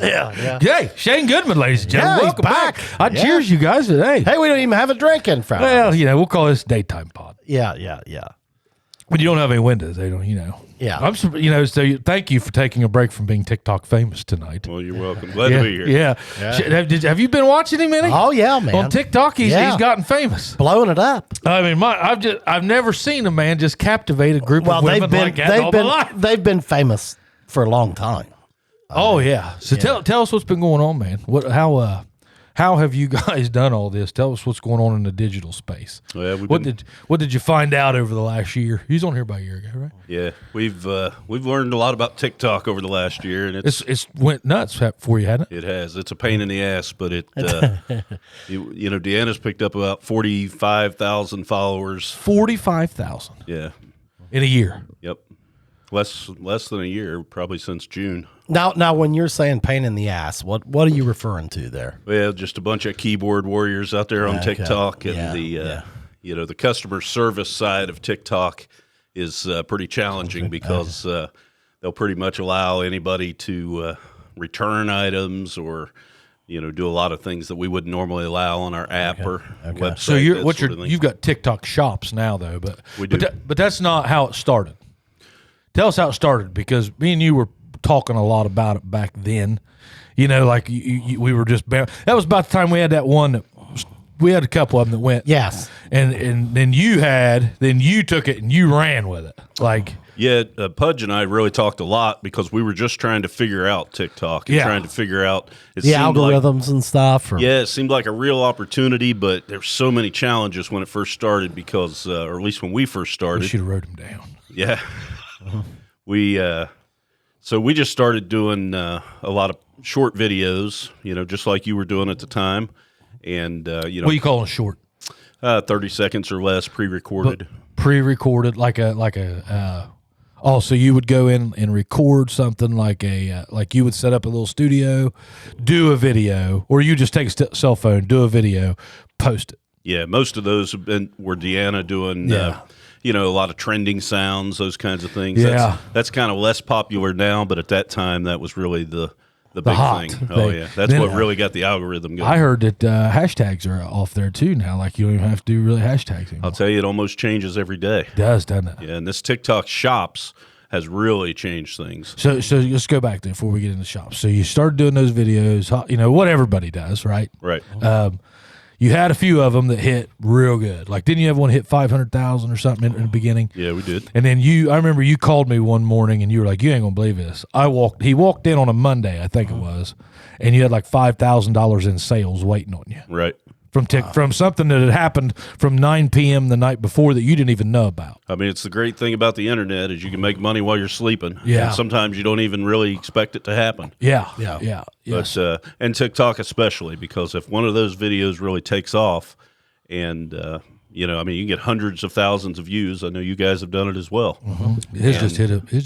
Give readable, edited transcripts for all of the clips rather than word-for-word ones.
Yeah. Hey, Shane Goodman, ladies and gentlemen. Yeah, he's Welcome back. back. I cheers you guys today. Hey, we don't even have a drink in front of us. Well, we'll call this daytime pod. Yeah. When you don't have any windows, they don't, Yeah. So thank you for taking a break from being TikTok famous tonight. Well, you're welcome. Glad to be here. Yeah. Have you been watching him any? Oh, yeah, man. On TikTok, he's gotten famous. Blowing it up. I mean, I've never seen a man just captivate a group of women like that in all my life. They've been famous for a long time. Oh yeah. So tell us what's been going on, man. How have you guys done all this? Tell us what's going on in the digital space. Well, what did you find out over the last year? He's on here about a year ago, right? Yeah, we've learned a lot about TikTok over the last year, and it's went nuts for you, hasn't it? It has. It's a pain in the ass, but it Deanna's picked up about 45,000 followers. 45,000. Yeah, in a year. Yep, less than a year, probably since June. Now, when you're saying pain in the ass, what are you referring to there? Well, just a bunch of keyboard warriors out there on TikTok, and the customer service side of TikTok is pretty challenging because they'll pretty much allow anybody to return items or do a lot of things that we wouldn't normally allow on our app or website. So you've got TikTok shops now though, but we do. But that's not how it started. Tell us how it started, because me and you were talking a lot about it back then. We were just that was about the time we had that one that we had a couple of them that went. Yes. And then you took it and you ran with it. Pudge and I really talked a lot because we were just trying to figure out TikTok and trying to figure out the algorithms and stuff. It seemed like a real opportunity, but there's so many challenges when it first started because, or at least when we first started. We should have wrote them down. Yeah. So we just started doing a lot of short videos, just like you were doing at the time. And, what do you call them short? 30 seconds or less, pre-recorded. Pre-recorded, so you would go in and record something like you would set up a little studio, do a video, or you just take a cell phone, do a video, post it. Yeah, most of those were Deanna doing a lot of trending sounds, those kinds of things. Yeah. That's kind of less popular now, but at that time, that was really the big hot thing. Oh, yeah. That's what really got the algorithm going. I heard that hashtags are off there, too, now. Like, you don't even have to do really hashtags anymore. I'll tell you, it almost changes every day. It does, doesn't it? Yeah, and this TikTok Shops has really changed things. So let's go back there before we get into shops. So you started doing those videos, what everybody does, right? Right. You had a few of them that hit real good. Like, didn't you have one hit 500,000 or something in the beginning? Yeah, we did. And then I remember you called me one morning and you were like, you ain't gonna believe this. He walked in on a Monday, I think it was, and you had like $5,000 in sales waiting on you. Right. From something that had happened from 9 p.m. the night before that you didn't even know about. I mean, it's the great thing about the internet is you can make money while you're sleeping. Yeah. And sometimes you don't even really expect it to happen. Yeah. But, and TikTok especially, because if one of those videos really takes off and, you can get hundreds of thousands of views. I know you guys have done it as well. Mm-hmm. It's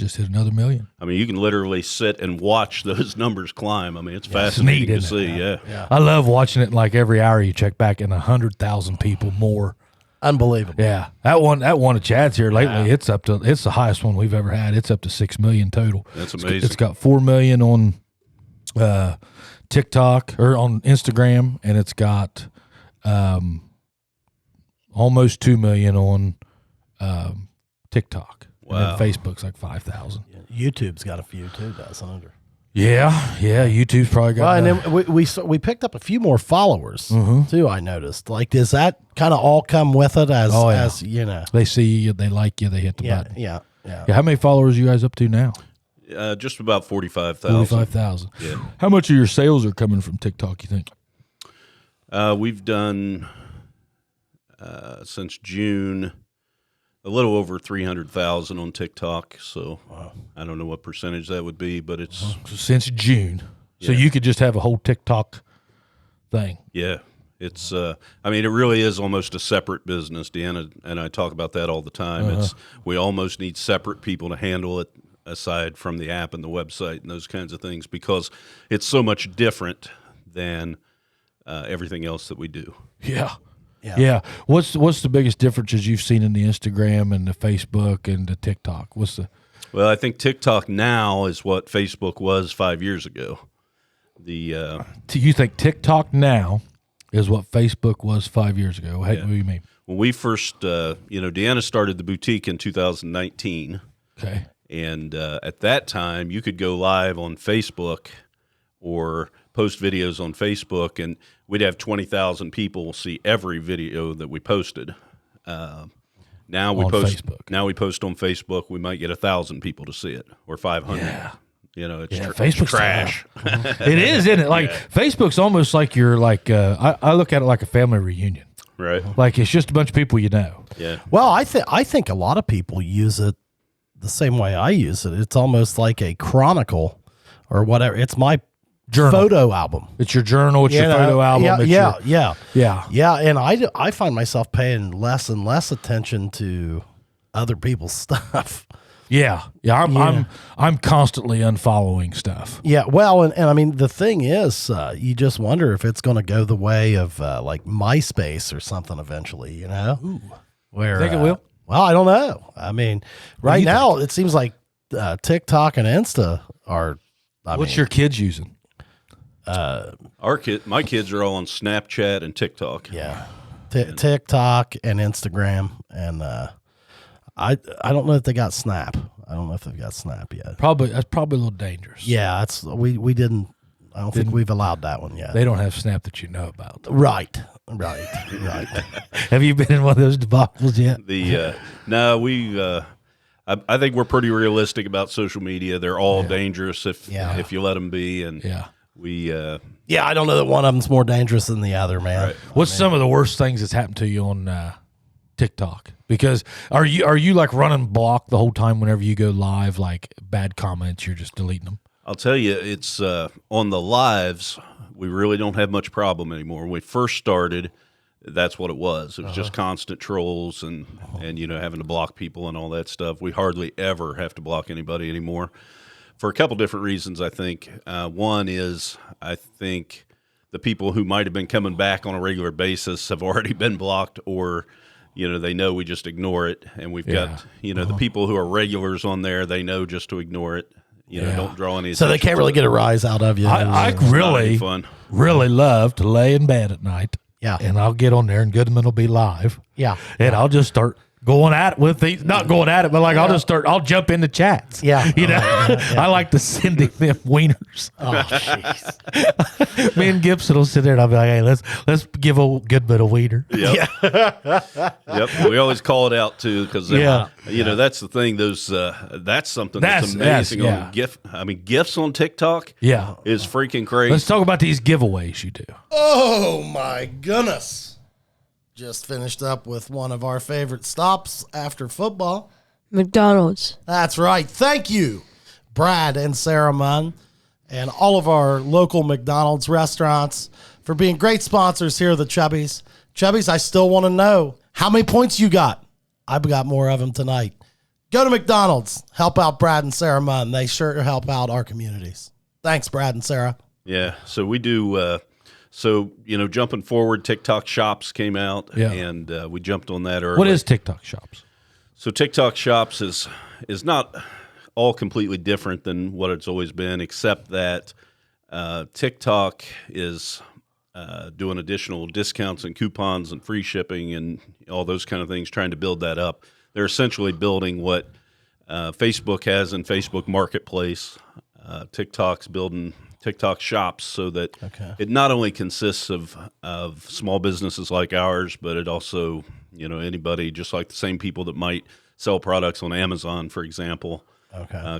just hit another million. I mean, you can literally sit and watch those numbers climb. I mean, it's fascinating to see. Yeah. I love watching it. Like every hour you check back, and 100,000 people more. Unbelievable. Yeah, that one of Chad's here lately. It's the highest one we've ever had. It's up to 6 million total. That's amazing. It's got 4 million on TikTok or on Instagram, and it's got almost 2 million on TikTok. Wow. And then Facebook's like 5,000. YouTube's got a few too, doesn't it? Yeah. YouTube's probably got. Well, and then we picked up a few more followers too. I noticed. Like, does that kind of all come with it? As they see you, they like you, they hit the button. Yeah. How many followers are you guys up to now? Just about 45,000. 45,000. Yeah. How much of your sales are coming from TikTok, you think? We've done since June a little over 300,000 on TikTok. So I don't know what percentage that would be, but it's since June. So you could just have a whole TikTok thing. Yeah. It's it really is almost a separate business. Deanna and I talk about that all the time. We almost need separate people to handle it aside from the app and the website and those kinds of things, because it's so much different than everything else that we do. Yeah. What's the biggest differences you've seen in the Instagram and the Facebook and the TikTok? Well, I think TikTok now is what Facebook was 5 years ago. Do you think TikTok now is what Facebook was 5 years ago? What do you mean? When we first, Deanna started the boutique in 2019. Okay. And at that time, you could go live on Facebook or post videos on Facebook, and we'd have 20,000 people see every video that we posted. Now we post on Facebook. We might get 1,000 people to see it, or 500. Yeah. It's Facebook's trash. It is, isn't it? Like Facebook's almost like you're like I look at it like a family reunion. Right. Like it's just a bunch of people you know. Yeah. Well, I think a lot of people use it the same way I use it. It's almost like a chronicle or whatever. It's my journal. Photo album. It's your journal. It's your photo album. Yeah. And I find myself paying less and less attention to other people's stuff. Yeah. I'm constantly unfollowing stuff. Yeah. Well, and I mean, the thing is, you just wonder if it's going to go the way of like MySpace or something eventually, Ooh. Where, think it will? Well, I don't know. I mean, right now it seems like TikTok and Insta are. What's your kids using? My kids are all on Snapchat and TikTok. Yeah. TikTok and Instagram. And I don't know if they got Snap. I don't know if they've got Snap yet. That's probably a little dangerous. Yeah, we didn't. I don't think we've allowed that one yet. They don't have Snap that you know about. Right. Have you been in one of those debacles yet? No, I think we're pretty realistic about social media. They're all dangerous if you let them be, and I don't know that one of them's more dangerous than the other, man. Right. What's some of the worst things that's happened to you on TikTok? Because are you like running block the whole time whenever you go live, like bad comments, you're just deleting them? I'll tell you, it's on the lives, we really don't have much problem anymore. When we first started, that's what it was. It was just constant trolls and having to block people and all that stuff. We hardly ever have to block anybody anymore for a couple different reasons, I think. One is I think the people who might have been coming back on a regular basis have already been blocked, or they know we just ignore it. And we've got, the people who are regulars on there, they know just to ignore it. Don't draw any attention. So they can't really get a rise out of you. I really love to lay in bed at night. Yeah. And I'll get on there and Goodman will be live. Yeah. And I'll just start going at it with these, not going at it, but like I'll jump into chats. Yeah. I like to send them wieners. Oh, jeez. Me and Gibson will sit there and I'll be like, hey, let's give a Goodman a wiener. Yep. Yep. We always call it out too, because that's the thing. Those that's something that's amazing on GIF. I mean, GIFs on TikTok. Yeah. Is freaking crazy. Let's talk about these giveaways you do. Oh my goodness. Just finished up with one of our favorite stops after football. McDonald's. That's right. Thank you, Brad and Sarah Munn, and all of our local McDonald's restaurants for being great sponsors here at the Chubbies. Chubbies, I still want to know how many points you got. I've got more of them tonight. Go to McDonald's. Help out Brad and Sarah Munn. They sure help out our communities. Thanks, Brad and Sarah. Yeah, so we do... jumping forward, TikTok Shops came out, and we jumped on that early. What is TikTok Shops? So TikTok Shops is not all completely different than what it's always been, except that TikTok is doing additional discounts and coupons and free shipping and all those kind of things, trying to build that up. They're essentially building what Facebook has in Facebook Marketplace. TikTok's building TikTok Shops so that it not only consists of small businesses like ours, but it also, anybody just like the same people that might sell products on Amazon, for example,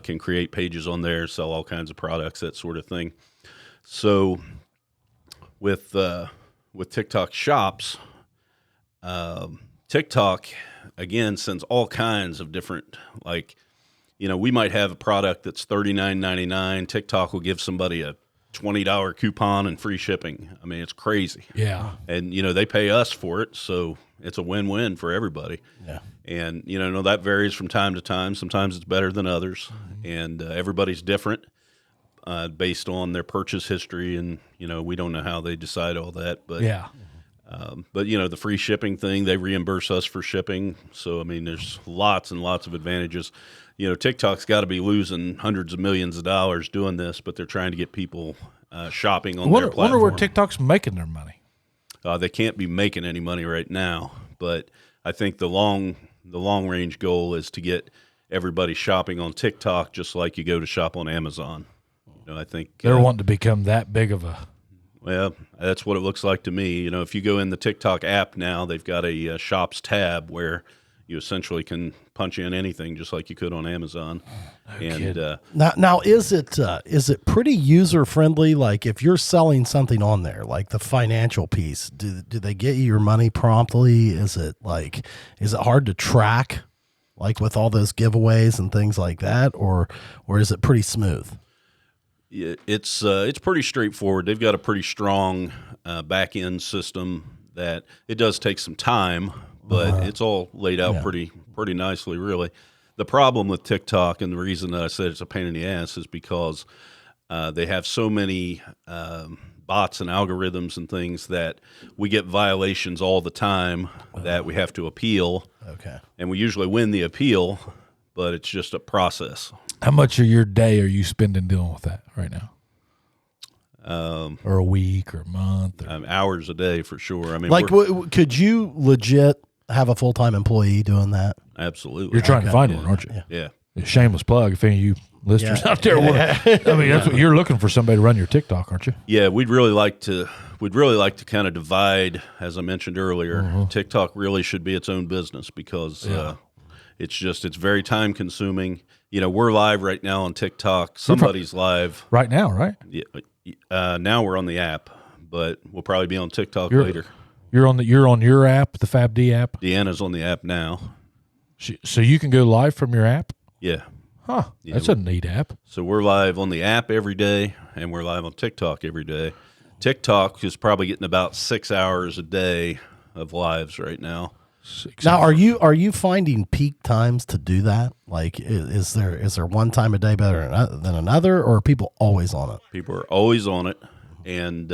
can create pages on there, sell all kinds of products, that sort of thing. So with TikTok Shops, TikTok, again, sends all kinds of different, we might have a product that's $39.99. TikTok will give somebody a $20 coupon and free shipping. I mean, it's crazy. Yeah. And, they pay us for it, so it's a win-win for everybody. Yeah. And, that varies from time to time. Sometimes it's better than others. Mm-hmm. And everybody's different based on their purchase history. And, we don't know how they decide all that. But yeah. But the free shipping thing, they reimburse us for shipping. So, I mean, there's lots and lots of advantages. TikTok's got to be losing hundreds of millions of dollars doing this, but they're trying to get people shopping on their platform. Wonder where TikTok's making their money. They can't be making any money right now, but I think the long range goal is to get everybody shopping on TikTok just like you go to shop on Amazon. I think they're wanting to become that big of a. Well, that's what it looks like to me. If you go in the TikTok app now, they've got a shops tab where you essentially can punch in anything just like you could on Amazon. Now is it pretty user friendly? Like if you're selling something on there, like the financial piece, do they get you your money promptly? Is it hard to track, like with all those giveaways and things like that, or is it pretty smooth? It's pretty straightforward. They've got a pretty strong back end system that it does take some time, but it's all laid out pretty nicely, really. The problem with TikTok, and the reason that I said it's a pain in the ass, is because they have so many bots and algorithms and things that we get violations all the time that we have to appeal. Okay. And we usually win the appeal, but it's just a process. How much of your day are you spending dealing with that right now? Or a week or a month? Or... hours a day for sure. I mean, could you legit have a full-time employee doing that? Absolutely. You're trying to find one, aren't you? Yeah. Shameless plug. If any of you listeners out there want to, I mean, that's what you're looking for, somebody to run your TikTok, aren't you? Yeah, we'd really like to kind of divide, as I mentioned earlier. TikTok really should be its own business because it's very time consuming. We're live right now on TikTok. Somebody's live right now, right? Yeah. Now we're on the app, but we'll probably be on TikTok later. You're on your app, the FabD app. Deanna's on the app now. So you can go live from your app? Yeah. Huh. Yeah, that's a neat app. So we're live on the app every day, and we're live on TikTok every day. TikTok is probably getting about 6 hours a day of lives right now. Now, are you finding peak times to do that? Like, is there one time a day better than another, or are people always on it? People are always on it, and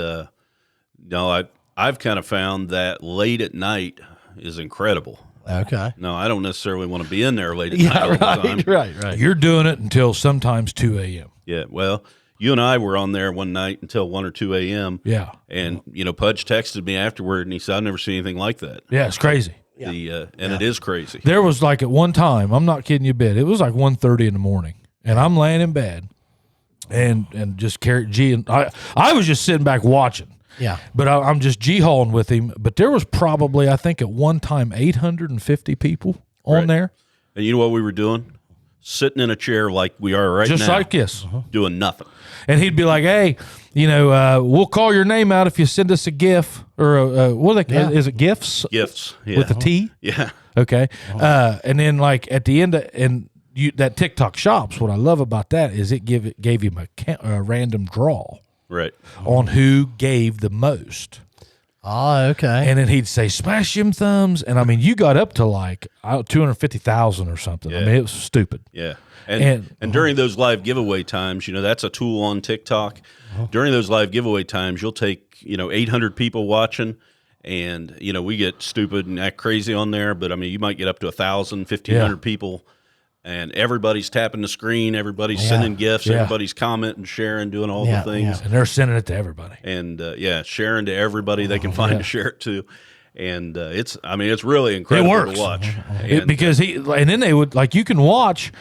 I've kind of found that late at night is incredible. Okay. No, I don't necessarily want to be in there late at night all the time. Right. You're doing it until sometimes 2 a.m. Yeah, well, you and I were on there one night until 1 or 2 a.m. Yeah. And, Pudge texted me afterward, and he said, I've never seen anything like that. Yeah, it's crazy. It is crazy. There was like at one time, I'm not kidding you a bit, it was like 1:30 in the morning, and I'm laying in bed and just carried G, and I was just sitting back watching. Yeah. But I'm just G-hauling with him. But there was probably, I think at one time, 850 people on there. And you know what we were doing? Sitting in a chair like we are right now. Just like this. Doing nothing. And he'd be like, hey, we'll call your name out if you send us a GIF. Or what are they, is it GIFs? GIFs, yeah. With a T? Yeah. Okay. And then like at the end, that TikTok shops, what I love about that is it gave him a random draw. Right. On who gave the most. Oh, okay. And then he'd say, smash them thumbs. And I mean, you got up to like 250,000 or something. Yeah. I mean, it was stupid. Yeah. And during those live giveaway times, that's a tool on TikTok. During those live giveaway times, you'll take, 800 people watching. And, we get stupid and act crazy on there. But, I mean, you might get up to 1,000, 1,500 people. And everybody's tapping the screen, everybody's sending gifts, everybody's commenting, sharing, doing all the things. Yeah. And they're sending it to everybody. And, sharing to everybody they can find to share it to. And it's really incredible to watch. Because and then they would, like, you can watch,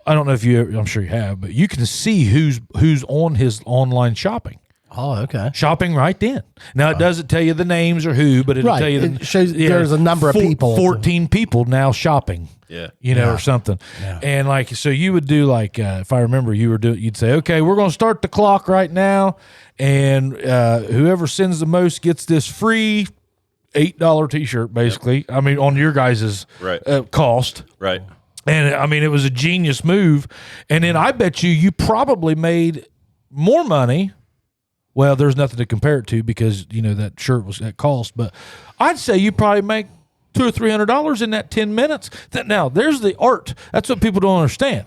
I don't know if I'm sure you have, but you can see who's on his online shopping. Oh, okay. Shopping right then. Now, it doesn't tell you the names or who, but it'll tell you. It shows there's a number of people. 14 people now shopping. Yeah. Or something. Yeah. And like, so you would do like, if I remember, you'd say, okay, we're going to start the clock right now. And whoever sends the most gets this free $8 t-shirt, basically. Yep. I mean, on your guys' cost. Right. And I mean, it was a genius move. And then I bet you probably made more money. Well, there's nothing to compare it to because, that shirt was at cost. But I'd say you probably make $200 or $300 in that 10 minutes. Now, there's the art. That's what people don't understand.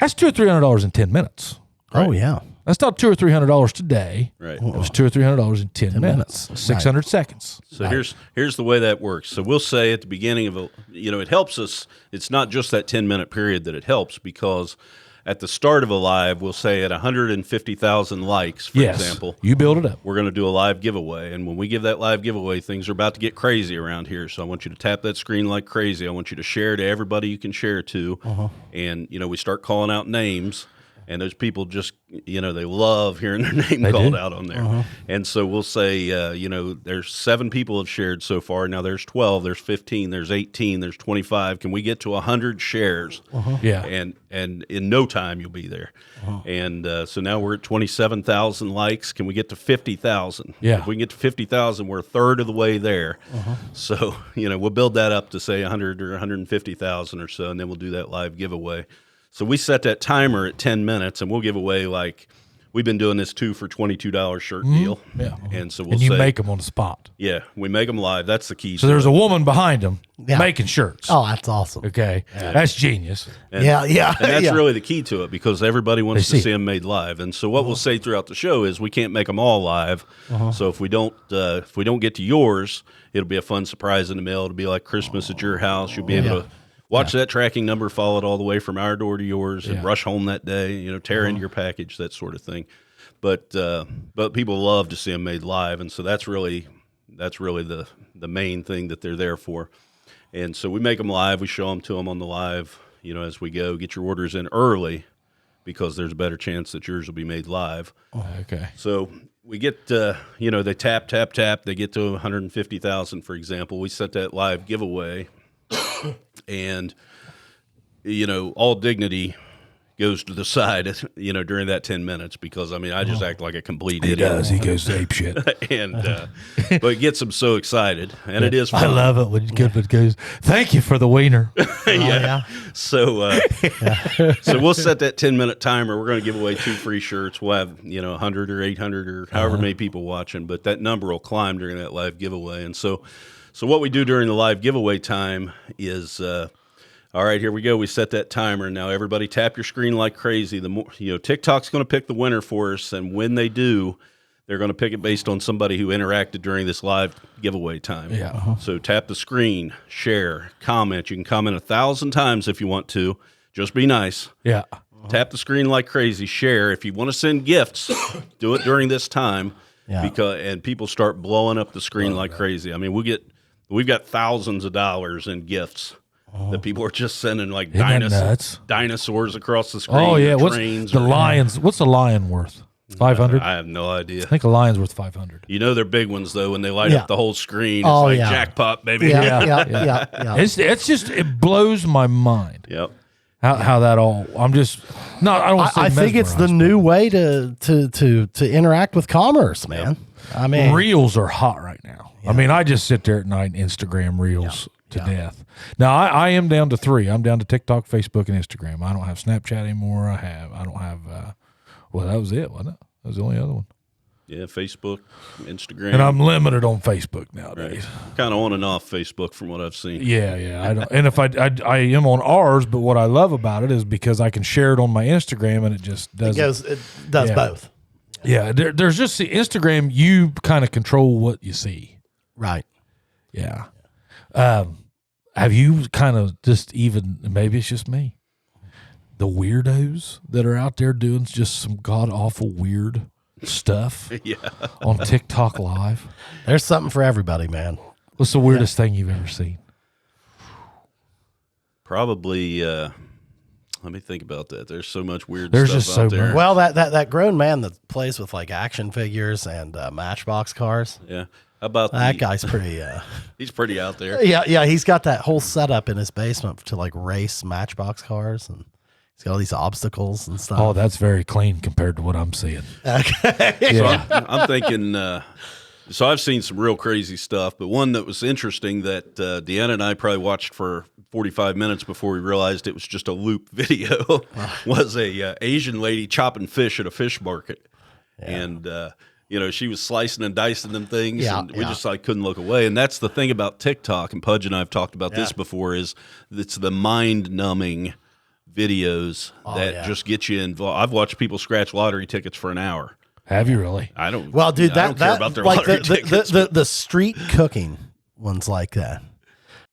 That's $200 or $300 in 10 minutes. Right? Oh, yeah. That's not $200 or $300 today. Right. It was $200 or $300 in 10 minutes. 600 seconds. So here's the way that works. So we'll say at the beginning of it helps us. It's not just that 10-minute period that it helps because at the start of a live, we'll say at 150,000 likes, for example. You build it up. We're going to do a live giveaway. And when we give that live giveaway, things are about to get crazy around here. So I want you to tap that screen like crazy. I want you to share to everybody you can share to. And, we start calling out names. And those people just, they love hearing their name called out on there. And so we'll say, there's 7 people have shared so far. Now there's 12, there's 15, there's 18, there's 25. Can we get to 100 shares? Yeah. And in no time you'll be there. And so now we're at 27,000 likes. Can we get to 50,000? Yeah. If we can get to 50,000, we're a third of the way there. So, we'll build that up to say 100 or 150,000 or so, and then we'll do that live giveaway. So we set that timer at 10 minutes, and we'll give away, we've been doing this 2 for $22 shirt deal. Yeah. And so you make them on the spot. Yeah, we make them live. That's the key. So there's a woman behind them making shirts. Oh, that's awesome. Okay. That's genius. And, yeah. And that's really the key to it, because everybody wants to see them made live. And so what we'll say throughout the show is we can't make them all live. So if we don't get to yours, it'll be a fun surprise in the mail. It'll be like Christmas at your house. You'll be able to watch that tracking number, follow it all the way from our door to yours, and rush home that day. Tear into your package, that sort of thing. But people love to see them made live, and so that's really the main thing that they're there for. And so we make them live. We show them to them on the live. As we go, get your orders in early, because there's a better chance that yours will be made live. Okay. So we get, they tap. They get to 150,000, for example. We set that live giveaway. And, all dignity goes to the side, during that 10 minutes, because, I just act like a complete idiot. He does. He goes ape shit. And, but it gets them so excited, and it is fun. I love it when Goodman goes, "Thank you for the wiener." So, so we'll set that 10-minute timer. We're going to give away 2 free shirts. We'll have, 100 or 800 or however many people watching, but that number will climb during that live giveaway. And so what we do during the live giveaway time is, all right, here we go. We set that timer. Now everybody tap your screen like crazy. The more, TikTok's going to pick the winner for us, and when they do, they're going to pick it based on somebody who interacted during this live giveaway time. Yeah. So tap the screen, share, comment. You can comment 1,000 times if you want to. Just be nice. Yeah. Tap the screen like crazy. Share. If you want to send gifts, do it during this time. Yeah. And people start blowing up the screen like crazy. We've got thousands of dollars in gifts that people are just sending, like dinosaurs across the screen. Oh yeah, what's trains the lions? What's a lion worth? 500. I have no idea. I think a lion's worth 500. They're big ones though. When they light up the whole screen, it's Oh, like yeah. jackpot, baby. Yeah. It's just, it blows my mind. Yep. How that all. I'm just not. I don't. I think it's the new way to interact with commerce, man. Reels are hot right now. I just sit there at night and Instagram reels to death. Now I am down to 3. I'm down to TikTok, Facebook, and Instagram. I don't have Snapchat anymore. I don't have. Well, that was it, wasn't it? That was the only other one. Yeah, Facebook, Instagram, and I'm limited on Facebook nowadays. Right. Kind of on and off Facebook from what I've seen. Yeah. I don't, and if I am on ours, but what I love about it is because I can share it on my Instagram, and it just does. It does both. Yeah, there's just the Instagram. You kind of control what you see. Right. Yeah. Have you kind of just even, maybe it's just me, the weirdos that are out there doing just some god awful weird stuff on TikTok Live? There's something for everybody, man. What's the weirdest thing you've ever seen? Probably, let me think about that. There's so much weird There's stuff just out so there. much. Well, that grown man that plays with like action figures and Matchbox cars. Yeah. How about that guy's pretty he's pretty out there. Yeah, he's got that whole setup in his basement to like race Matchbox cars, and he's got all these obstacles and stuff. Oh, that's very clean compared to what I'm seeing. Okay. So I'm thinking, so I've seen some real crazy stuff, but one that was interesting that Deanna and I probably watched for 45 minutes before we realized it was just a loop video was a Asian lady chopping fish at a fish market. And, she was slicing and dicing them things, and we just couldn't look away. And that's the thing about TikTok, and Pudge and I have talked about this before, is it's the mind-numbing videos that just get you involved. I've watched people scratch lottery tickets for an hour. Have you really? I don't. Well, dude, I don't care about their like lottery tickets. the street cooking ones like that.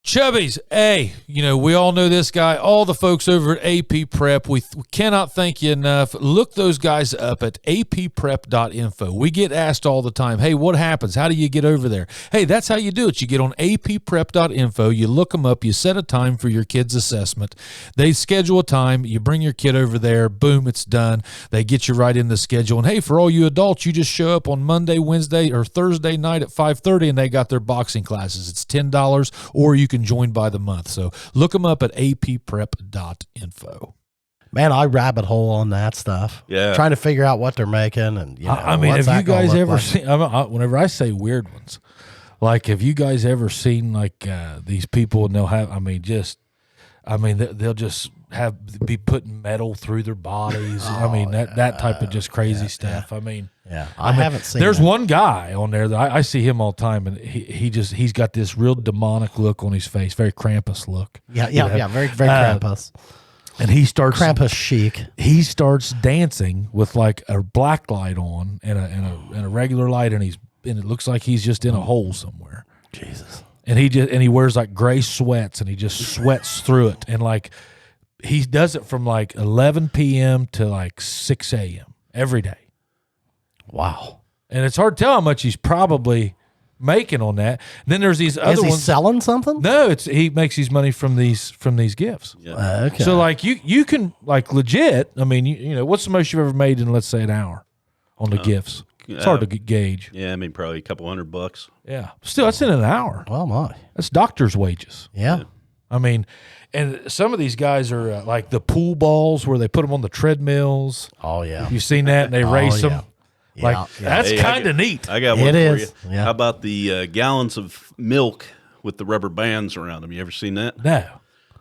Chubby's, hey, we all know this guy, all the folks over at AP Prep. We cannot thank you enough. Look those guys up at apprep.info. We get asked all the time, hey, what happens? How do you get over there? Hey, that's how you do it. You get on apprep.info, you look them up, you set a time for your kid's assessment. They schedule a time, you bring your kid over there, boom, it's done. They get you right in the schedule. And hey, for all you adults, you just show up on Monday, Wednesday, or Thursday night at 5:30, and they got their boxing classes. It's $10, or you can join by the month. So look them up at apprep.info. Man, I rabbit hole on that stuff. Yeah. Trying to figure out what they're making. And I mean, have you guys ever seen, whenever I say weird ones, like, have you guys ever seen like these people, and they'll have, they'll just be putting metal through their bodies. That type of just crazy stuff. Yeah. I haven't seen There's that. one guy on there that I see him all the time, and he's got this real demonic look on his face, very Krampus look. Yeah, very, very Krampus. And he starts Krampus chic. He starts dancing with like a black light on and a regular light, and it looks like he's just in a hole somewhere. Jesus. And he wears like gray sweats, and he just sweats through it, and like he does it from like 11 p.m. to like 6 a.m. every day. Wow. And it's hard to tell how much he's probably making on that. And then there's these other Is he ones selling something? No, he makes his money from these gifts. Yeah. Okay. So like you can like legit. I mean, what's the most you've ever made in, let's say, an hour on the gifts? It's hard to gauge. Yeah, probably a couple $100. Yeah, still that's in an hour. Oh my. That's doctor's wages. Yeah. I mean, and some of these guys are like the pool balls where they put them on the treadmills. Oh yeah. You've seen that, and they race them. Yeah. Like that's Hey, kind of neat. I got one It for is. you. Yeah. How about the gallons of milk with the rubber bands around them? You ever seen that? No.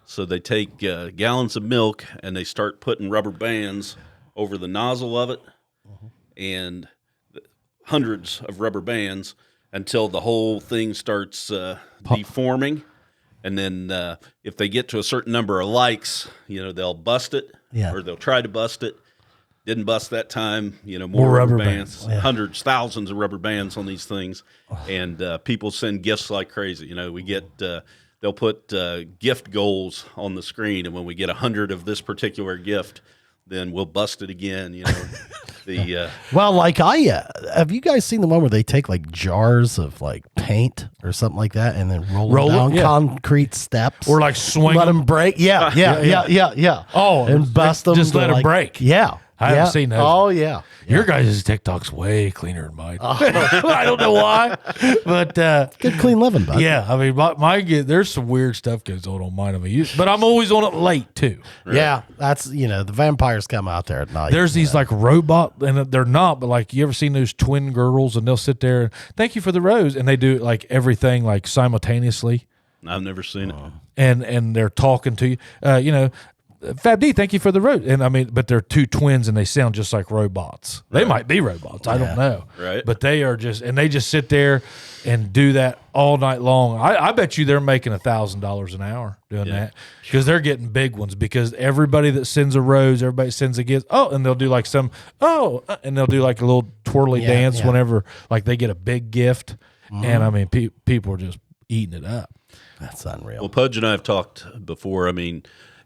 So they take gallons of milk and they start putting rubber bands over the nozzle of it, and hundreds of rubber bands until the whole thing starts deforming. And then if they get to a certain number of likes, they'll bust it, or they'll try to bust it. Didn't bust that time, more rubber bands. Hundreds, thousands of rubber bands on these things. And people send gifts like crazy. We get, they'll put gift goals on the screen. And when we get 100 of this particular gift, then we'll bust it again. Well, like have you guys seen the one where they take like jars of like paint or something like that and then roll them down concrete steps, or like swing, let them break? Yeah. Oh, and bust them. Just let them break. Yeah. I haven't seen those. Oh yeah. Your guys' TikTok's way cleaner than mine. I don't know why, but Good clean living, bud. yeah, I mean, mine there's some weird stuff goes on mine. But I'm always on it late too. Right. Yeah, that's the vampires come out there at night. There's these like robot, and they're not, but like you ever seen those twin girls, and they'll sit there and thank you for the rose, and they do like everything like simultaneously, I've never seen it. and they're talking to you, Fab D, thank you for the rose. And but they're two twins and they sound just like robots. They might be robots. I don't know. Right. But they are they just sit there and do that all night long. I bet you they're making $1,000 an hour doing that, because they're getting big ones, because everybody that sends a rose, everybody sends a gift. Oh, and they'll do like and they'll do like a little twirly dance whenever like they get a big gift. And people are just eating it up. That's unreal. Well, Pudge and I have talked before.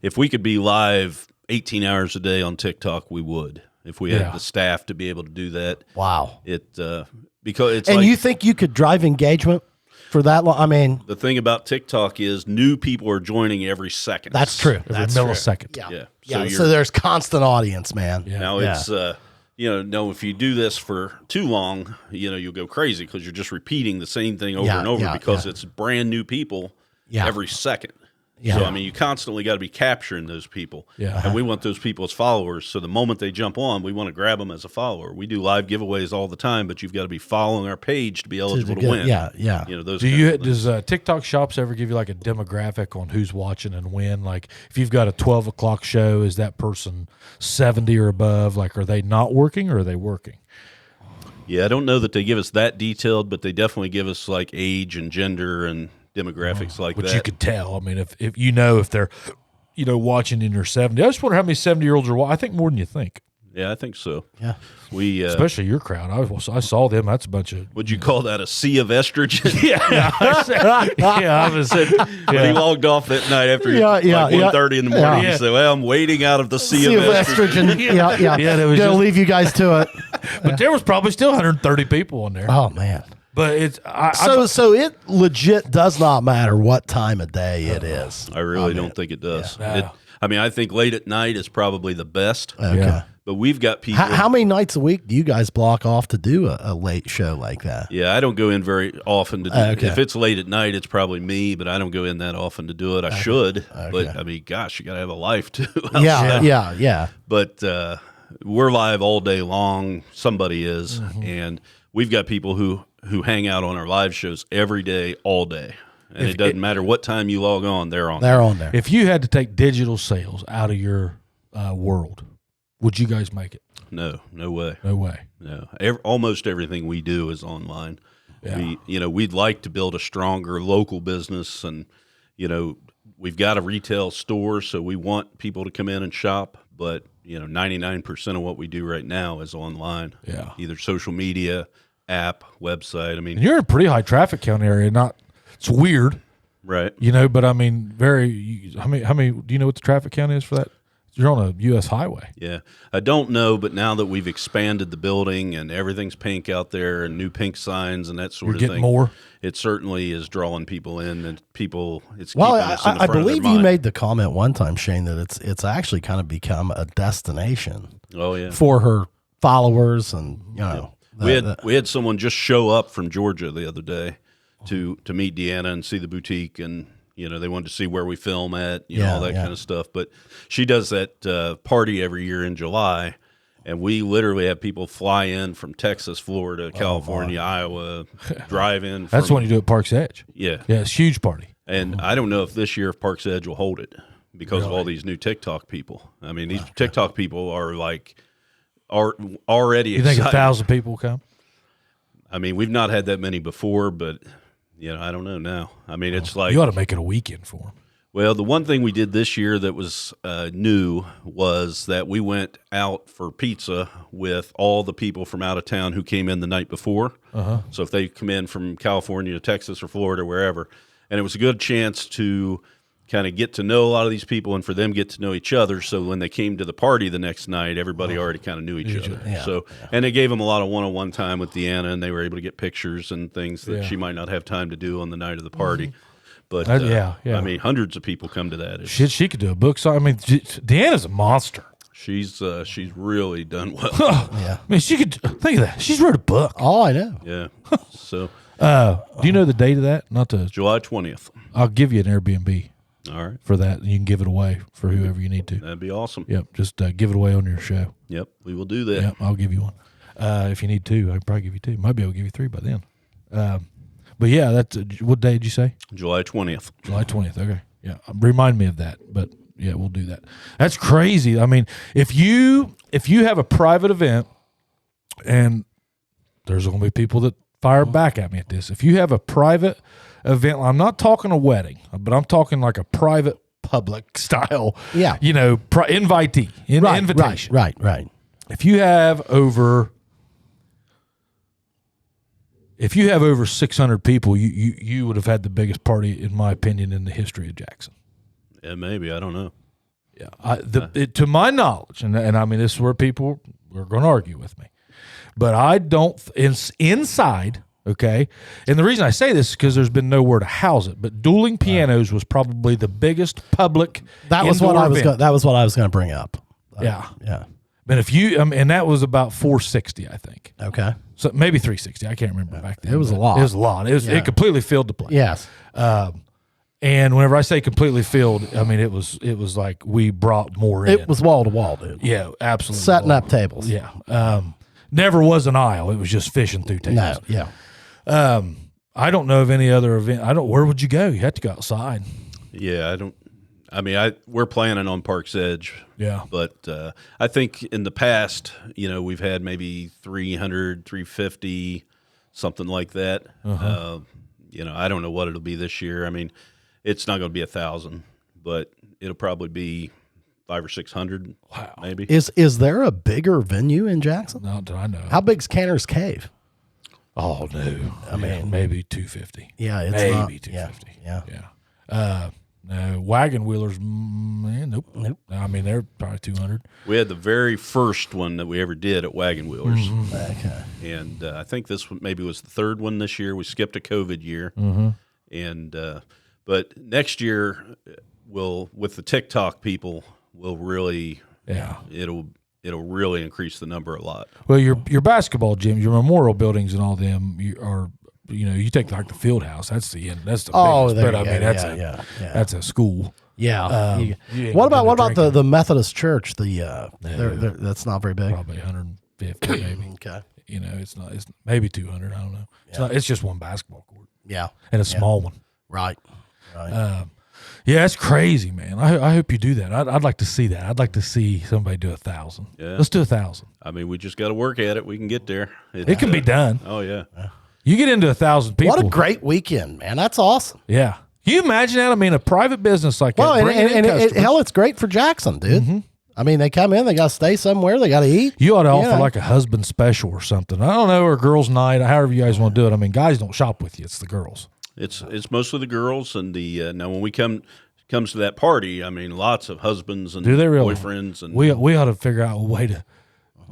If we could be live 18 hours a day on TikTok, we would. If we had the staff to be able to do that. Wow. Because it's and like, you think you could drive engagement for that long? the thing about TikTok is new people are joining every second. That's true. Every That's millisecond. True. Yeah. Yeah. So So there's constant audience, man. Yeah. Now it's if you do this for too long, you'll go crazy because you're just repeating the same thing over and over because it's brand new people every second. Yeah. So you constantly got to be capturing those people. Yeah. And we want those people as followers. So the moment they jump on, we want to grab them as a follower. We do live giveaways all the time, but you've got to be following our page to be eligible to win. Yeah. Those. Does TikTok Shops ever give you like a demographic on who's watching and when? Like if you've got a 12 o'clock show, is that person 70 or above? Like, are they not working or are they working? Yeah, I don't know that they give us that detailed, but they definitely give us like age and gender and demographics like Which that. you could tell. If if they're watching in their 70s. I just wonder how many 70-year-olds are watching. I think more than you think. Yeah, I think so. Yeah. We Especially your crowd. I saw them. That's a bunch of. would you call that a sea of estrogen? I was said. When he logged off that night after Yeah, yeah, like 1:30 in the morning, Yeah. he said, "Well, I'm wading out of the sea See of if estrogen." estrogen. Yeah. there was Gonna just- leave you guys to it. But there was probably still 130 people on there. Oh man. But it's So it legit does not matter what time of day it is. I really don't think it does. Yeah. I think late at night is probably the best. Okay. Yeah. But we've got people. How many nights a week do you guys block off to do a late show like that? Yeah, I don't go in very often to do Okay. If it's late at night, it's probably me, but I don't go in that often to do it. I should, but I mean, gosh, you got to have a life too. Yeah. But we're live all day long. Somebody is, and we've got people who hang out on our live shows every day, all day. And it doesn't matter what time you log on, they're on. They're on there. if you had to take digital sales out of your world, would you guys make it? No way. No way. No, almost everything we do is online. Yeah. We'd like to build a stronger local business, and we've got a retail store, so we want people to come in and shop. But 99% of what we do right now is online. Yeah. Either social media, app, website. I mean, And you're in a pretty high traffic count area. It's weird, right? but I mean, how many? Do you know what the traffic count is for that? You're on a U.S. highway. Yeah, I don't know, but now that we've expanded the building and everything's pink out there and new pink signs and that sort You're of getting thing, more. it certainly is drawing people in, and people. It's Well, keeping us in the I front of their believe you mind. made the comment one time, Shane, that it's actually kind of become a destination Oh yeah, for her followers, and we had someone just show up from Georgia the other day to meet Deanna and see the boutique, and they wanted to see where we film at, all that kind of stuff. But she does that party every year in July, and we literally have people fly in from Texas, Florida, California, Iowa, drive in. That's when you do it at Park's Edge. Yeah, Yeah, it's a huge party. and I don't know if this year if Park's Edge will hold it because of all these new TikTok people. I mean, these TikTok people are already You think excited. 1,000 people will come? I mean, we've not had that many before, but I don't know now. I mean, it's like You ought to make it a weekend for them. well, the one thing we did this year that was new was that we went out for pizza with all the people from out of town who came in the night before. So if they come in from California to Texas or Florida, wherever, and it was a good chance to kind of get to know a lot of these people and for them get to know each other. So when they came to the party the next night, everybody already kind of knew each other. And they gave them a lot of one-on-one time with Deanna, and they were able to get pictures and things that she might not have time to do on the night of the party. But Yeah. I mean, hundreds of people come to that. She could do a book. So I mean, Deanna's a monster. She's really done well. I mean, she could think of that. She's wrote a book. Oh, I know. Yeah. So Do you know the date of that? Not to. July 20th. I'll give you an Airbnb All right. for that, and you can give it away for whoever you need to. That'd be awesome. Yep, just give it away on your show. Yep. We will do that. Yep, I'll give you one. If you need two, I'd probably give you two. Might be able to give you three by then. But yeah, that's what day did you say? July 20th. July 20th. Okay. Yeah. Remind me of that. But yeah, we'll do that. That's crazy. I mean, if you have a private event, and there's going to be people that fire back at me at this. If you have a private event, I'm not talking a wedding, but I'm talking like a private public style. Yeah. Invitee, invitation. Right. If you have over 600 people, you would have had the biggest party, in my opinion, in the history of Jackson. Yeah, maybe. I don't know. Yeah, to my knowledge, and I mean, this is where people are going to argue with me, but I don't inside. Okay, and the reason I say this is because there's been nowhere to house it. But Dueling Pianos was probably the biggest public. That was what I was. That was what I was going to bring up. Yeah. But if you, and that was about 460, I think. Okay. So maybe 360. I can't remember back then. It was a lot. It was a lot. It completely filled the place. Yes. And whenever I say completely filled, I mean it was like we brought more in. It was wall to wall, dude. Yeah, absolutely. Setting up tables. Yeah. Never was an aisle. It was just fishing through tables. No. Yeah. I don't know of any other event. Where would you go? You had to go outside. Yeah, I don't. I mean, we're planning on Park's Edge. Yeah. But I think in the past, we've had maybe 300, 350, something like that. I don't know what it'll be this year. I mean, it's not going to be 1,000, but it'll probably be 500 or 600. Wow. Maybe. Is there a bigger venue in Jackson? Not that I know. How big's Canner's Cave? Oh no! I mean, maybe 250. Yeah, it's maybe not, 250. Yeah. No, wagon wheelers. Man, nope. I mean, they're probably 200. We had the very first one that we ever did at Wagon Wheelers, Okay. and I think this one maybe was the third one this year. We skipped a COVID year, and but next year we'll with the TikTok people we'll really it'll really increase the number a lot. Well, your basketball gyms, your memorial buildings, and all them are. You take like the field house. That's the end. That's the biggest. But I mean, that's a school. Yeah. What about the Methodist Church? That's not very big. Probably 150 maybe. Okay. It's not. It's maybe 200. I don't know. It's not. It's just one basketball court. Yeah. And a small one. Right. Yeah, it's crazy, man. I hope you do that. I'd like to see that. I'd like to see somebody do 1,000. Yeah. Let's do 1,000. I mean, we just got to work at it. We can get there. It can be done. Oh yeah. You get into 1,000 people. What a great weekend, man. That's awesome. Yeah. Can you imagine that? I mean, a private business like that. Hell, it's great for Jackson, dude. Mm-hmm. I mean, they come in, they got to stay somewhere, they got to eat. You ought to offer like a husband special or something. I don't know, or a girls' night, however you guys want to do it. I mean, guys don't shop with you; it's the girls. It's mostly the girls, and the now when we comes to that party, I mean, lots of husbands and boyfriends, and we ought to figure out a way to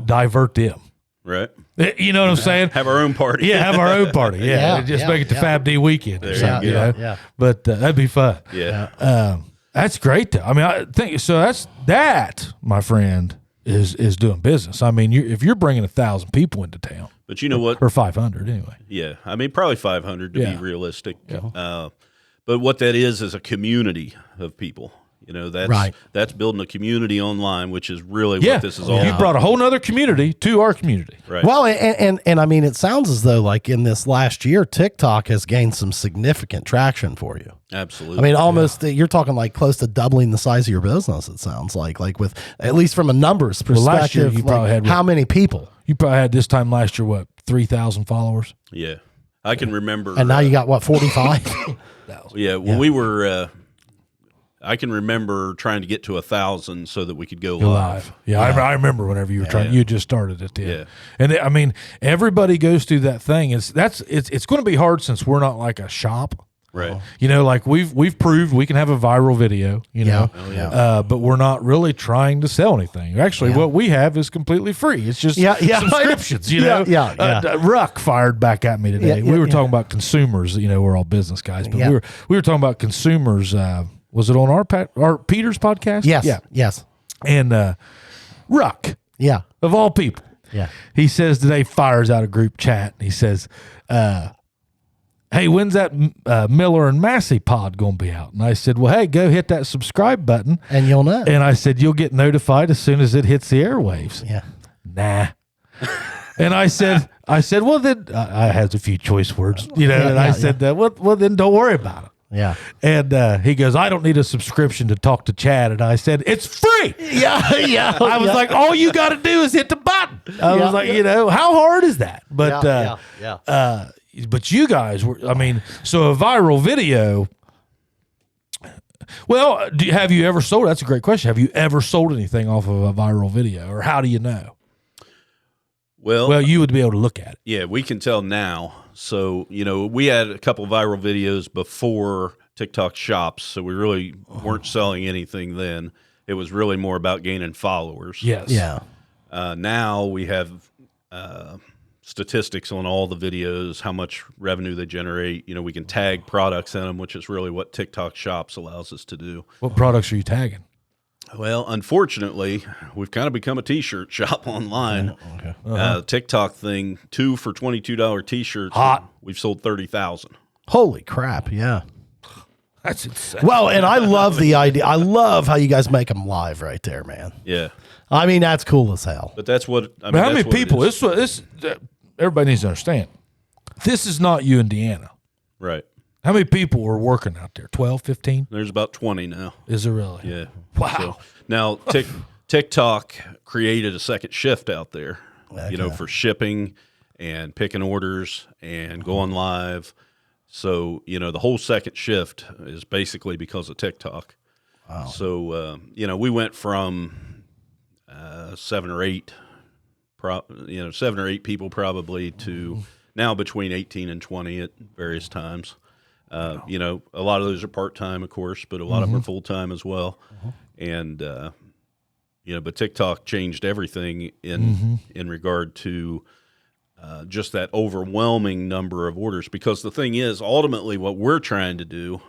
divert them. Right. You know what I'm saying? Have our own party. Yeah, have our own party. Yeah. Just make it the Fab D weekend or something, Yeah. But that'd be fun. Yeah. That's great, though. I mean, I think so. That, my friend, is doing business. I mean, if you're bringing 1,000 people into town. But you know what? Or 500 anyway. Yeah. I mean, probably 500 to be realistic. Yeah. But what that is a community of people. That's building a community online, which is really what this is all about. You brought a whole other community to our community. Right. Well, and I mean, it sounds as though like in this last year, TikTok has gained some significant traction for you. Absolutely. I mean, almost you're talking like close to doubling the size of your business. It sounds like with at least from a numbers perspective. Well, last year you probably had how many people? You probably had this time last year 3,000 followers. Yeah, I can remember. And now you got 45. Yeah, when we were. I can remember trying to get to 1,000 so that we could go live. Yeah, I remember whenever you were trying. You just started it then. Yeah, and I mean, everybody goes through that thing. It's going to be hard since we're not like a shop, right? Like we've proved we can have a viral video. But we're not really trying to sell anything. Actually, what we have is completely free. It's just subscriptions. Ruck fired back at me today. We were talking about consumers. We're all business guys, but we were talking about consumers. Was it on our Peter's podcast? Yes. Yeah. Yes. And Ruck. Yeah. Of all people. Yeah. He says today, fires out a group chat. He says, hey, when's that Miller and Massey pod going to be out? And I said, well, hey, go hit that subscribe button. And you'll know. And I said, you'll get notified as soon as it hits the airwaves. Yeah. Nah. And I said, well, then I had a few choice words, I said, well, then don't worry about it. Yeah. And he goes, I don't need a subscription to talk to Chad. And I said, it's free. Yeah. I was like, all you got to do is hit the button. I was like, how hard is that? But, but you guys were, so a viral video. Well, have you ever sold? That's a great question. Have you ever sold anything off of a viral video, or how do you know? Well, you would be able to look at it. Yeah, we can tell now. So, we had a couple viral videos before TikTok shops, so we really weren't selling anything then. It was really more about gaining followers. Yes. Yeah. Now we have statistics on all the videos, how much revenue they generate. We can tag products in them, which is really what TikTok shops allows us to do. What products are you tagging? Well, unfortunately, we've kind of become a T-shirt shop online. Okay. TikTok thing, 2 for $22 T-shirts. Hot. We've sold 30,000. Holy crap! Yeah. That's insane. Well, and I love the idea. I love how you guys make them live right there, man. Yeah. That's cool as hell. But that's what. How many people? This everybody needs to understand. This is not you and Deanna. Right. How many people are working out there? 12, 15? There's about 20 now. Is there really? Yeah. Wow. So now TikTok created a second shift out there, for shipping and picking orders and going live. So, the whole second shift is basically because of TikTok. Wow. So we went from 7 or 8 people probably to now between 18 and 20 at various times. A lot of those are part-time, of course, but a lot of them are full-time as well. And, but TikTok changed everything in regard to just that overwhelming number of orders. Because the thing is, ultimately what we're trying to do,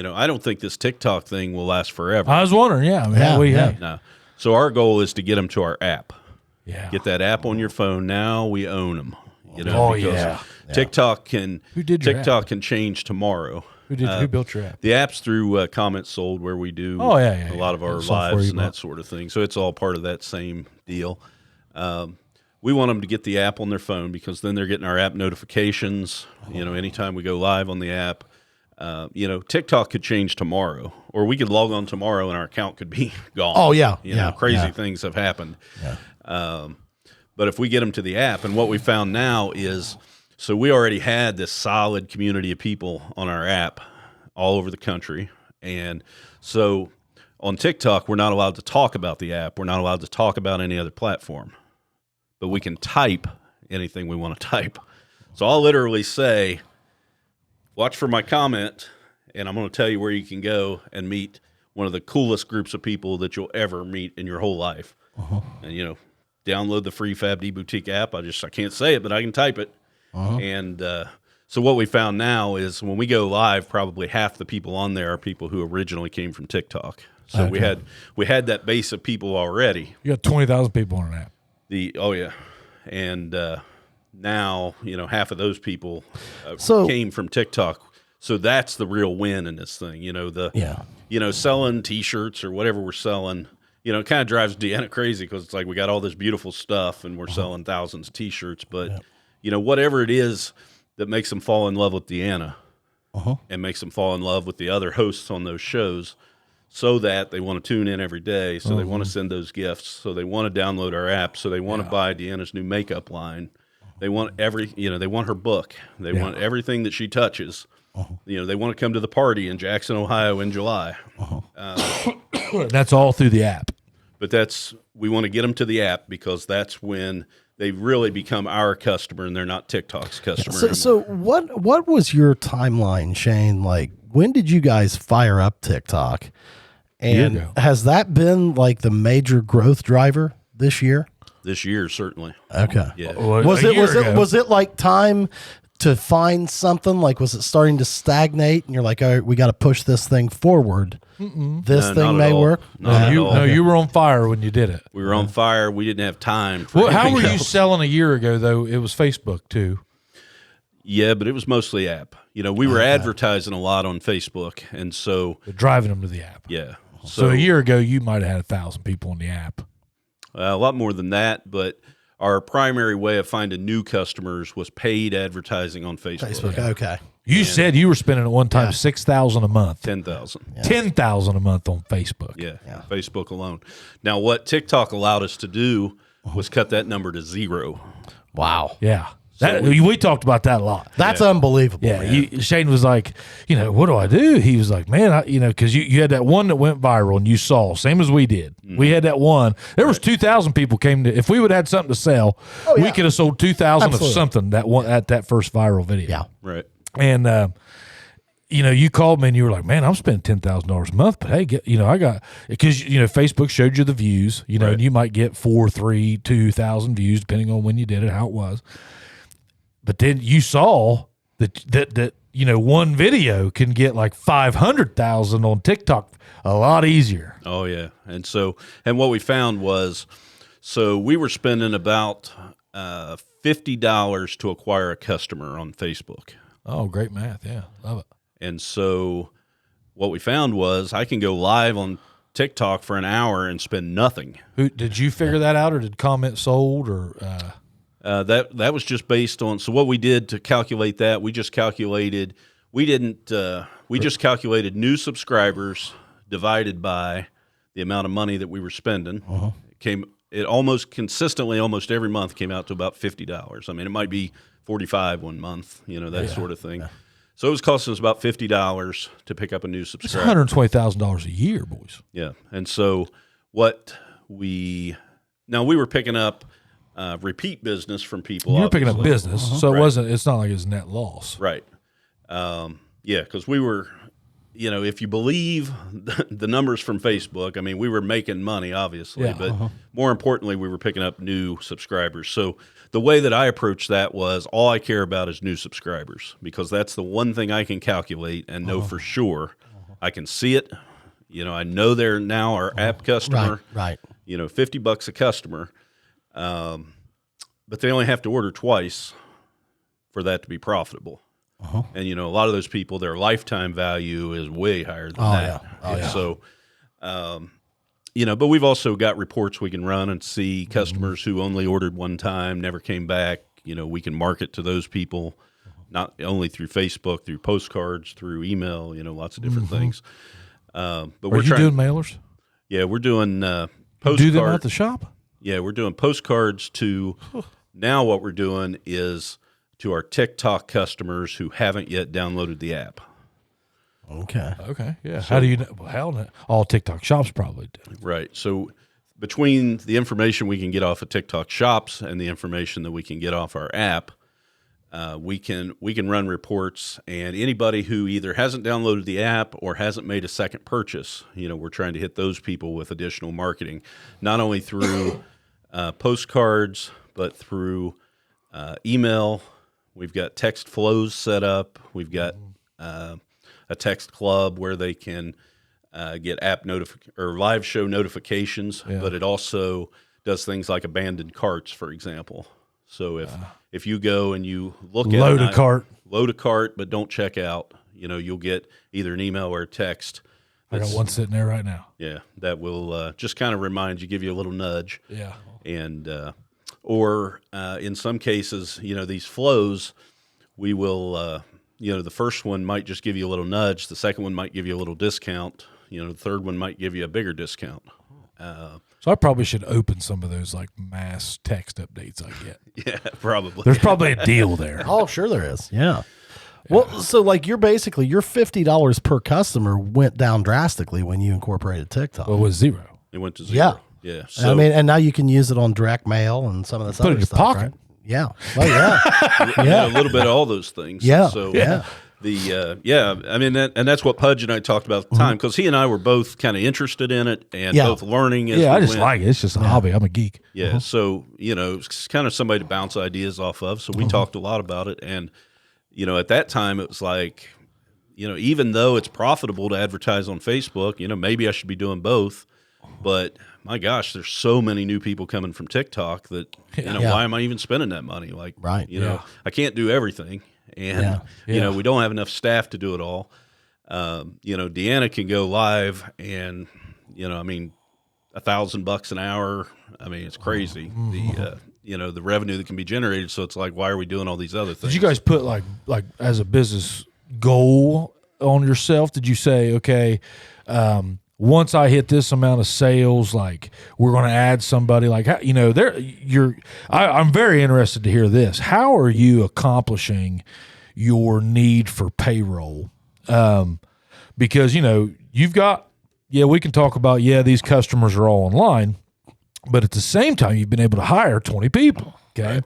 I don't think this TikTok thing will last forever. I was wondering, No. So our goal is to get them to our app. Yeah. Get that app on your phone. Now we own them. Yeah. TikTok can app? can change tomorrow. Who built your app? The app's through Comments Sold, where we do a lot of our lives and that sort of thing. So it's all part of that same deal. We want them to get the app on their phone because then they're getting our app notifications. Anytime we go live on the app. TikTok could change tomorrow, or we could log on tomorrow and our account could be gone. Oh yeah, crazy things have happened. Yeah. But if we get them to the app, and what we found now is, so we already had this solid community of people on our app all over the country, and so on TikTok we're not allowed to talk about the app. We're not allowed to talk about any other platform, but we can type anything we want to type. So I'll literally say, watch for my comment, and I'm going to tell you where you can go and meet one of the coolest groups of people that you'll ever meet in your whole life. And, download the free FabD Boutique app. I can't say it, but I can type it. And so what we found now is when we go live, probably half the people on there are people who originally came from TikTok. So we had that base of people already. You got 20,000 people on an app. And now, half of those people came from TikTok. So that's the real win in this thing. Selling T-shirts or whatever we're selling, it kind of drives Deanna crazy because it's like we got all this beautiful stuff and we're selling thousands of T-shirts. But, whatever it is that makes them fall in love with Deanna and makes them fall in love with the other hosts on those shows so that they want to tune in every day, so they want to send those gifts, so they want to download our app, so they want to buy Deanna's new makeup line. They want they want her book. They want everything that she touches. They want to come to the party in Jackson, Ohio in July. That's all through the app. But we want to get them to the app because that's when they really become our customer and they're not TikTok's customer. So what was your timeline, Shane? Like, when did you guys fire up TikTok? And has that been like the major growth driver this year? This year, certainly. Okay. Yeah. Was it like time to find something? Like, was it starting to stagnate and you're like, all right, we got to push this thing forward? This thing may work? No, you were on fire when you did it. We were on fire. We didn't have time for how were you else. selling a year ago, though? It was Facebook, too. Yeah, but it was mostly app. We were advertising a lot on Facebook, and so... Driving them to the app. Yeah. So a year ago, you might have had 1,000 people on the app. A lot more than that, but our primary way of finding new customers was paid advertising on Facebook. Okay. You said you were spending at one time $6,000 a month. 10,000. Yeah. 10,000 a month on Facebook. Yeah, Facebook alone. Now, what TikTok allowed us to do was cut that number to 0. Wow. Yeah. We talked about that a lot. That's unbelievable. Yeah, Shane was like, what do I do? He was like, man, because you had that one that went viral and you saw, same as we did. We had that one. There was 2,000 people came to. If we would have had something to sell, we could have sold 2,000 of something at that first viral video. Yeah, right. And you called me and you were like, man, I'm spending $10,000 a month, but hey, I got because Facebook showed you the views, and you might get 4, 3, 2,000 views depending on when you did it, how it was. But then you saw that one video can get like 500,000 on TikTok a lot easier. Oh yeah, and what we found was, so we were spending about $50 to acquire a customer on Facebook. Oh, great math! Yeah, love it. And so what we found was I can go live on TikTok for an hour and spend nothing. Did you figure that out, or did Comments Sold, or? That was just based on, so what we did to calculate that, we just calculated new subscribers divided by the amount of money that we were spending. It almost consistently, almost every month came out to about $50. I mean, it might be 45 one month, that sort of thing. Yeah. So it was costing us about $50 to pick up a new It's subscriber. $120,000 a year, boys. Yeah. And so we were picking up repeat business from people. You were picking up obviously. business, so it's not like it's net loss. Right. Yeah, because we were, if you believe the numbers from Facebook, I mean, we were making money, obviously, but more importantly, we were picking up new subscribers. So the way that I approached that was all I care about is new subscribers, because that's the one thing I can calculate and know for sure. I can see it. I know they're now our app customer. Right. $50 a customer. But they only have to order twice for that to be profitable. And, a lot of those people, their lifetime value is way higher than that. Yeah. So, but we've also got reports we can run and see customers who only ordered one time, never came back. We can market to those people, not only through Facebook, through postcards, through email, lots of different things. But Are you doing mailers? Yeah, we're doing postcards. Do them at the shop? Yeah, we're doing postcards to now what we're doing is to our TikTok customers who haven't yet downloaded the app. Okay. Yeah. How do you know? Hell, all TikTok shops probably do. Right. So between the information we can get off of TikTok shops and the information that we can get off our app, we can run reports, and anybody who either hasn't downloaded the app or hasn't made a second purchase, we're trying to hit those people with additional marketing, not only through postcards, but through email. We've got text flows set up. We've got a text club where they can get app or live show notifications, but it also does things like abandoned carts, for example. So if you go and you look at load a cart, but don't check out, you'll get either an email or a text. I got one sitting there right now. Yeah, that will just kind of remind you, give you a little nudge. Yeah. And or in some cases, these flows, we will, the first one might just give you a little nudge. The second one might give you a little discount. The third one might give you a bigger discount. So I probably should open some of those like mass text updates I get. Yeah, probably. There's probably a deal there. Oh, sure there is. Yeah. Well, so like your $50 per customer went down drastically when you incorporated TikTok. Well, it was zero. It went to zero. Yeah. So, and now you can use it on direct mail and some of this put it other in your stuff, pocket. right? Yeah. Well, yeah. a little bit of all those things. Yeah. So Yeah. I mean, and that's what Pudge and I talked about at the time, because he and I were both kind of interested in it and both learning as I we just went. like it. It's just a hobby. I'm a geek. Yeah. So, it's kind of somebody to bounce ideas off of. So we talked a lot about it. And, at that time it was like, even though it's profitable to advertise on Facebook, maybe I should be doing both. But my gosh, there's so many new people coming from TikTok that, why am I even spending that money? Like, Right. I can't do everything. And, we don't have enough staff to do it all. Deanna can go live and, $1,000 an hour. I mean, it's crazy. The revenue that can be generated. So it's like, why are we doing all these other things? Did you guys put like as a business goal on yourself? Did you say, okay, once I hit this amount of sales, like we're going to add somebody, like, I'm very interested to hear this. How are you accomplishing your need for payroll? Because, you've got, we can talk about, these customers are all online, but at the same time, you've been able to hire 20 people. Okay. Right.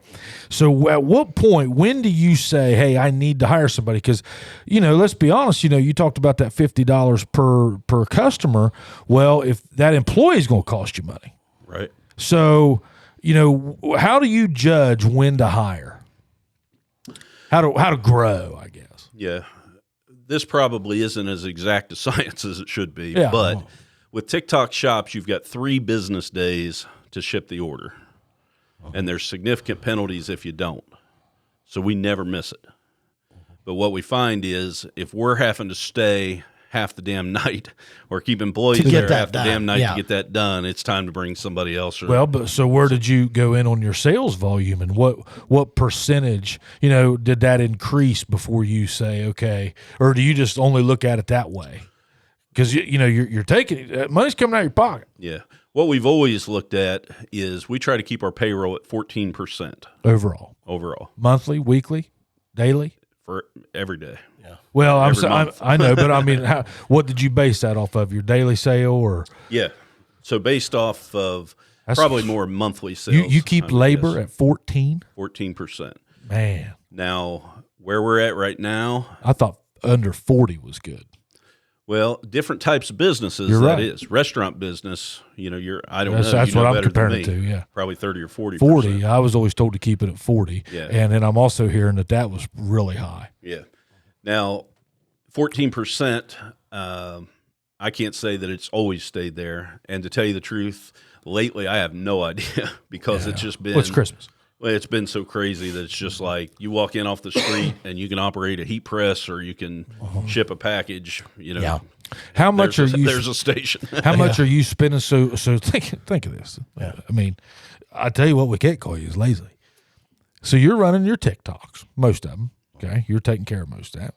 So at what point, when do you say, hey, I need to hire somebody? Because, let's be honest, you talked about that $50 per customer. Well, if that employee is going to cost you money. Right. So, how do you judge when to hire? How to grow, I guess. Yeah. This probably isn't as exact a science as it should be, Yeah. but with TikTok shops, you've got 3 business days to ship the order. And there's significant penalties if you don't. So we never miss it. But what we find is if we're having to stay half the damn night or keep employees there half the damn night to get that done, it's time to bring somebody else. Well, but so where did you go in on your sales volume, and what percentage, did that increase before you say, okay, or do you just only look at it that way? Because, you're taking money's coming out of your pocket. Yeah. What we've always looked at is we try to keep our payroll at 14% Overall. overall. Monthly, weekly, daily? for every day. Yeah. Well, month. I know, but I mean, what did you base that off of? Your daily sale, or Yeah. So based off of probably more monthly sales. you keep labor at 14%. Man, Now, where we're at right now, I thought under 40 was good. well, different types of businesses. You're that right. is restaurant business. I don't That's, know. that's you know what I'm better comparing than it to. me. Yeah, Probably 30 or 40%. 40. I was always told to keep it at 40. Yeah. And then I'm also hearing that was really high. Yeah. Now, 14%. I can't say that it's always stayed there. And to tell you the truth, lately I have no idea because it's just been. Well, it's Christmas. Well, it's been so crazy that it's just like you walk in off the street and you can operate a heat press or you can ship a package. Yeah. How much are you? There's a station. How much are you spending? So think of this. Yeah. I mean, I tell you what, we can't call you is lazy. So you're running your TikToks, most of them. Okay, you're taking care of most of that.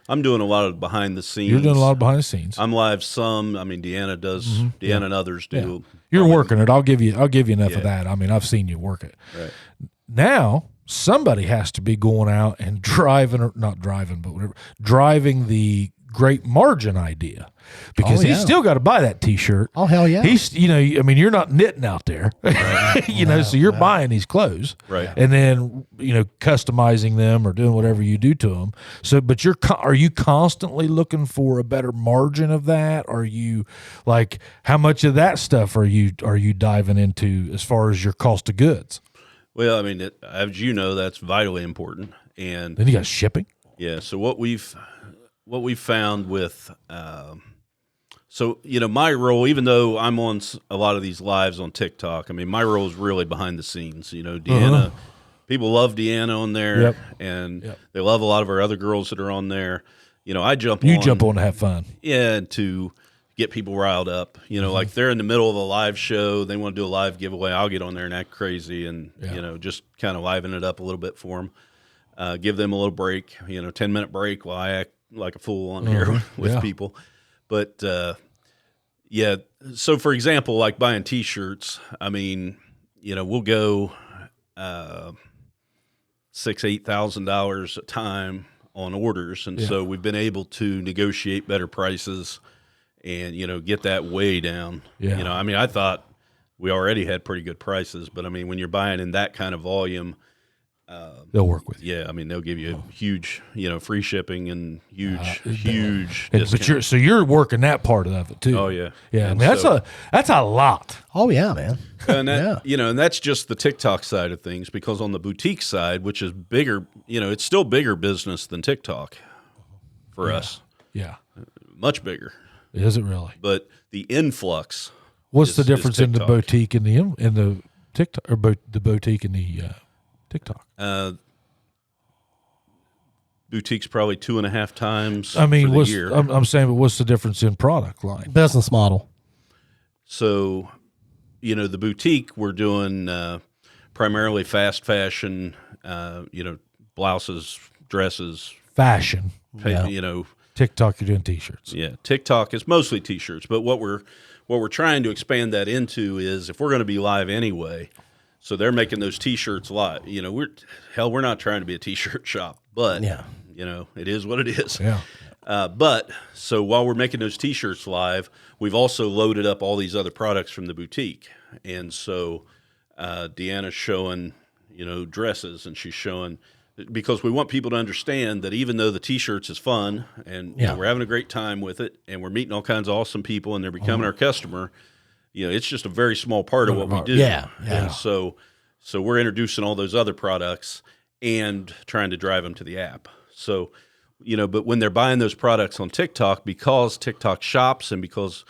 I'm doing a lot of behind the scenes. You're doing a lot of behind the scenes. I'm live some. I mean, Deanna does. Deanna and others do. Yeah. You're working it. I'll give you enough of that. I mean, I've seen you work it. Right. Now somebody has to be going out and driving, or not driving, but whatever, driving the great margin idea, because he's still got to buy that T-shirt. Oh, hell yeah. He's, I mean, you're not knitting out there, so you're buying these clothes, Right. and then, customizing them or doing whatever you do to them. So, but are you constantly looking for a better margin of that? Are you like, how much of that stuff are you diving into as far as your cost of goods? Well, I mean, as you know, that's vitally important. And Then you got shipping. yeah, so what we've found with, my role, even though I'm on a lot of these lives on TikTok, I mean, my role is really behind the scenes. Deanna, people love Deanna on there, and they love a lot of our other girls that are on there. I jump on to have fun. Yeah, to get people riled up. Like they're in the middle of a live show, they want to do a live giveaway. I'll get on there and act crazy and, just kind of liven it up a little bit for them. Give them a little break, 10-minute break while I act like a fool on here with people. But, so for example, like buying T-shirts, I mean, we'll go $6,000-8,000 a time on orders. And so we've been able to negotiate better prices and, get that way down. Yeah. I mean, I thought we already had pretty good prices, but I mean, when you're buying in that kind of volume, they'll work with you. yeah, I mean, they'll give you huge, free shipping and huge discount. But you're working that part of it too. Oh yeah. Yeah. And I mean, that's a lot. Oh, yeah, man. and that, and that's just the TikTok side of things, because on the boutique side, which is bigger, it's still bigger business than TikTok for us. Yeah. Much bigger. Is it really? But the influx. What's the difference in the TikTok. boutique and the TikTok, or the boutique and the TikTok? Boutique's probably 2.5 times. I mean, for the year. I'm saying, but what's the difference in product line? Business model. So, the boutique, we're doing primarily fast fashion, blouses, dresses, Fashion. TikTok, you're doing T-shirts. Yeah, TikTok is mostly T-shirts, but what we're trying to expand that into is, if we're going to be live anyway, so they're making those T-shirts live. We're not trying to be a T-shirt shop, but it is what it is. Yeah. But so while we're making those T-shirts live, we've also loaded up all these other products from the boutique, and so Deanna's showing dresses, and she's showing. Because we want people to understand that even though the T-shirts is fun and we're having a great time with it and we're meeting all kinds of awesome people and they're becoming our customer, it's just a very small part of what we do. Yeah. And so we're introducing all those other products and trying to drive them to the app. So, but when they're buying those products on TikTok, because TikTok shops and because